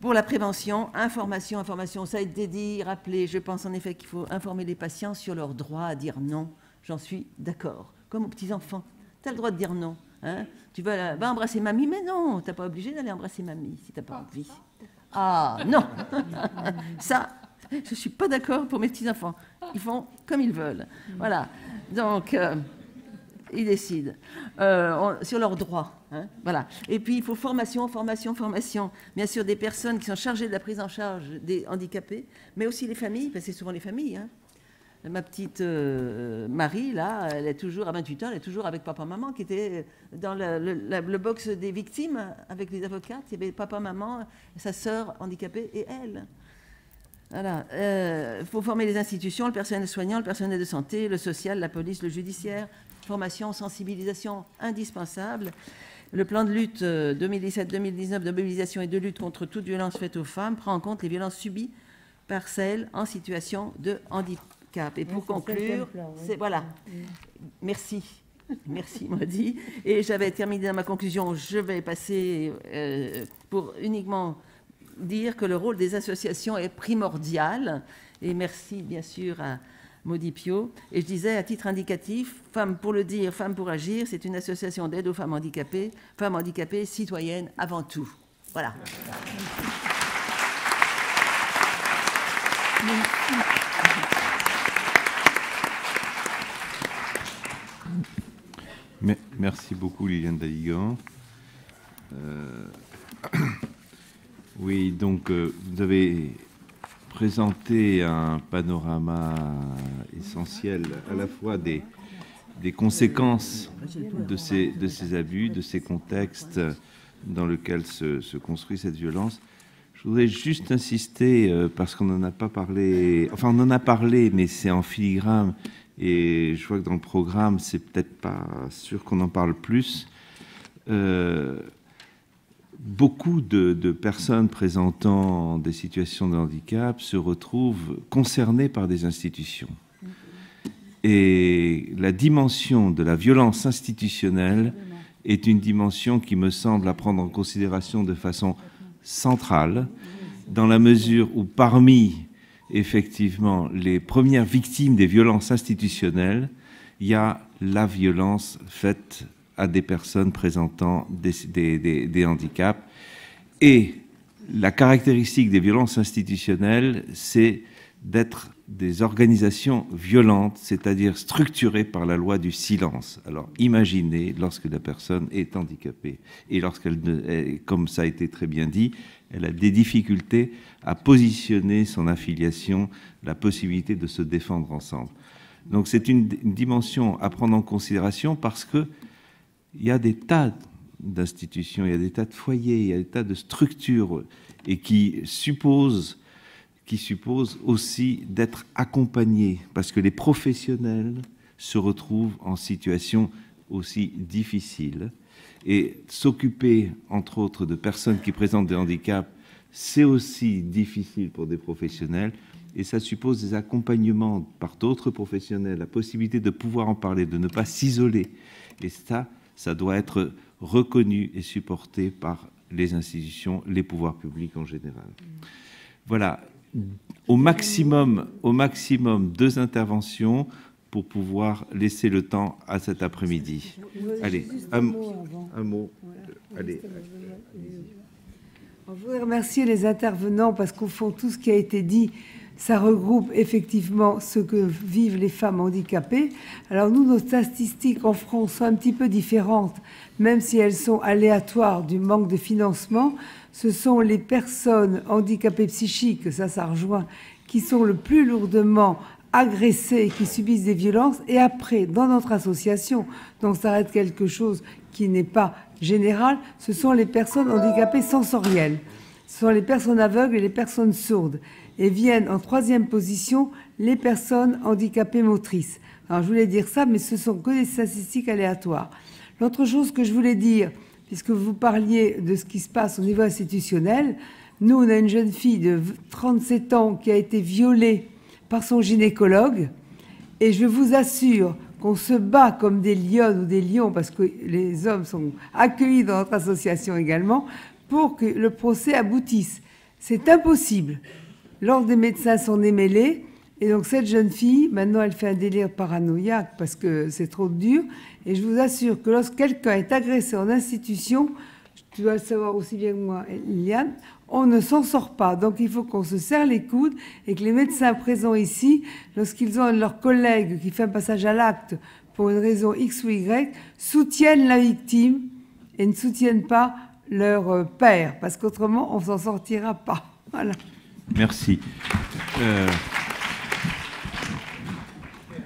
Pour la prévention, information, ça a été dit, rappelé. Je pense en effet qu'il faut informer les patients sur leur droit à dire non. J'en suis d'accord. Comme aux petits-enfants. Tu as le droit de dire non. Hein, tu vas embrasser mamie, mais non, tu n'es pas obligé d'aller embrasser mamie si tu n'as pas envie. Ah, non. Ça, je ne suis pas d'accord pour mes petits-enfants. Ils font comme ils veulent. Voilà. Donc, ils décident sur leurs droits. Hein, voilà. Et puis, il faut formation. Bien sûr, des personnes qui sont chargées de la prise en charge des handicapés, mais aussi les familles, parce que c'est souvent les familles. Hein. Ma petite Marie, là, elle est toujours, à 28 ans, elle est toujours avec papa-maman, qui était dans le box des victimes, avec les avocates. Il y avait papa-maman, sa sœur handicapée et elle. Voilà. Il faut former les institutions, le personnel soignant, le personnel de santé, le social, la police, le judiciaire. Formation, sensibilisation indispensable. Le plan de lutte 2017-2019 de mobilisation et de lutte contre toute violence faite aux femmes prend en compte les violences subies par celles en situation de handicap. Et pour conclure, voilà. Merci, Maudit. Et j'avais terminé dans ma conclusion. Je vais passer pour uniquement dire que le rôle des associations est primordial. Et merci, bien sûr, à Maudit Piot. Et je disais, à titre indicatif, Femmes pour le dire, Femmes pour agir, c'est une association d'aide aux femmes handicapées citoyennes avant tout. Voilà. Merci beaucoup, Liliane Daligan. Oui, donc vous avez présenté un panorama essentiel à la fois des conséquences de ces abus, de ces contextes dans lesquels se construit cette violence. Je voudrais juste insister, parce qu'on n'en a pas parlé, enfin on en a parlé, mais c'est en filigrane, et je vois que dans le programme, c'est peut-être pas sûr qu'on en parle plus. Beaucoup de personnes présentant des situations de handicap se retrouvent concernées par des institutions. Et la dimension de la violence institutionnelle est une dimension qui me semble à prendre en considération de façon centrale, dans la mesure où parmi effectivement les premières victimes des violences institutionnelles, il y a la violence faite à des personnes présentant des handicaps. Et la caractéristique des violences institutionnelles, c'est d'être des organisations violentes, c'est-à-dire structurées par la loi du silence. Alors imaginez lorsque la personne est handicapée et lorsqu'elle, comme ça a été très bien dit, elle a des difficultés à positionner son affiliation, la possibilité de se défendre ensemble. Donc c'est une dimension à prendre en considération parce que il y a des tas d'institutions, il y a des tas de foyers, il y a des tas de structures et qui supposent aussi d'être accompagnés parce que les professionnels se retrouvent en situation aussi difficile et s'occuper, entre autres, de personnes qui présentent des handicaps, c'est aussi difficile pour des professionnels et ça suppose des accompagnements par d'autres professionnels, la possibilité de pouvoir en parler, de ne pas s'isoler. Et ça doit être reconnu et supporté par les institutions, les pouvoirs publics en général. Voilà, au maximum 2 interventions pour pouvoir laisser le temps à cet après-midi. Allez, un mot. Allez. Je voudrais remercier les intervenants parce qu'au fond, tout ce qui a été dit, ça regroupe effectivement ce que vivent les femmes handicapées. Alors nous, nos statistiques en France sont un petit peu différentes, même si elles sont aléatoires du manque de financement. Ce sont les personnes handicapées psychiques, ça rejoint, qui sont le plus lourdement agressées, qui subissent des violences. Et après, dans notre association, donc ça reste quelque chose qui n'est pas général, ce sont les personnes handicapées sensorielles. Ce sont les personnes aveugles et les personnes sourdes. Et viennent en 3e position les personnes handicapées motrices. Alors je voulais dire ça, mais ce sont que des statistiques aléatoires. L'autre chose que je voulais dire, puisque vous parliez de ce qui se passe au niveau institutionnel, nous, on a une jeune fille de 37 ans qui a été violée par son gynécologue, et je vous assure qu'on se bat comme des lionnes ou des lions, parce que les hommes sont accueillis dans notre association également, pour que le procès aboutisse. C'est impossible. L'ordre des médecins s'en est mêlé, et donc cette jeune fille, maintenant, elle fait un délire paranoïaque parce que c'est trop dur, et je vous assure que lorsque quelqu'un est agressé en institution, tu dois le savoir aussi bien que moi, Liliane, on ne s'en sort pas. Donc il faut qu'on se serre les coudes et que les médecins présents ici, lorsqu'ils ont leur collègue qui fait un passage à l'acte pour une raison X ou Y, soutiennent la victime et ne soutiennent pas leur père, parce qu'autrement, on ne s'en sortira pas. Voilà. Merci.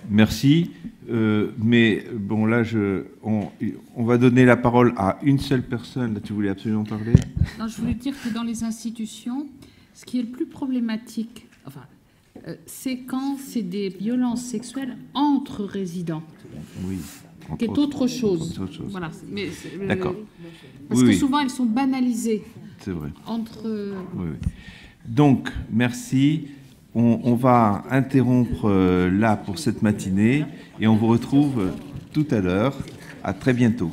Merci. Mais bon, là, on va donner la parole à une seule personne. Là, tu voulais absolument parler? Non, je voulais dire que dans les institutions, ce qui est le plus problématique, c'est quand c'est des violences sexuelles entre résidents. Oui. Qui est autre chose. Voilà. D'accord. Parce que souvent, elles sont banalisées. C'est vrai. Entre. Oui. Donc, merci. On va interrompre là pour cette matinée et on vous retrouve tout à l'heure. À très bientôt.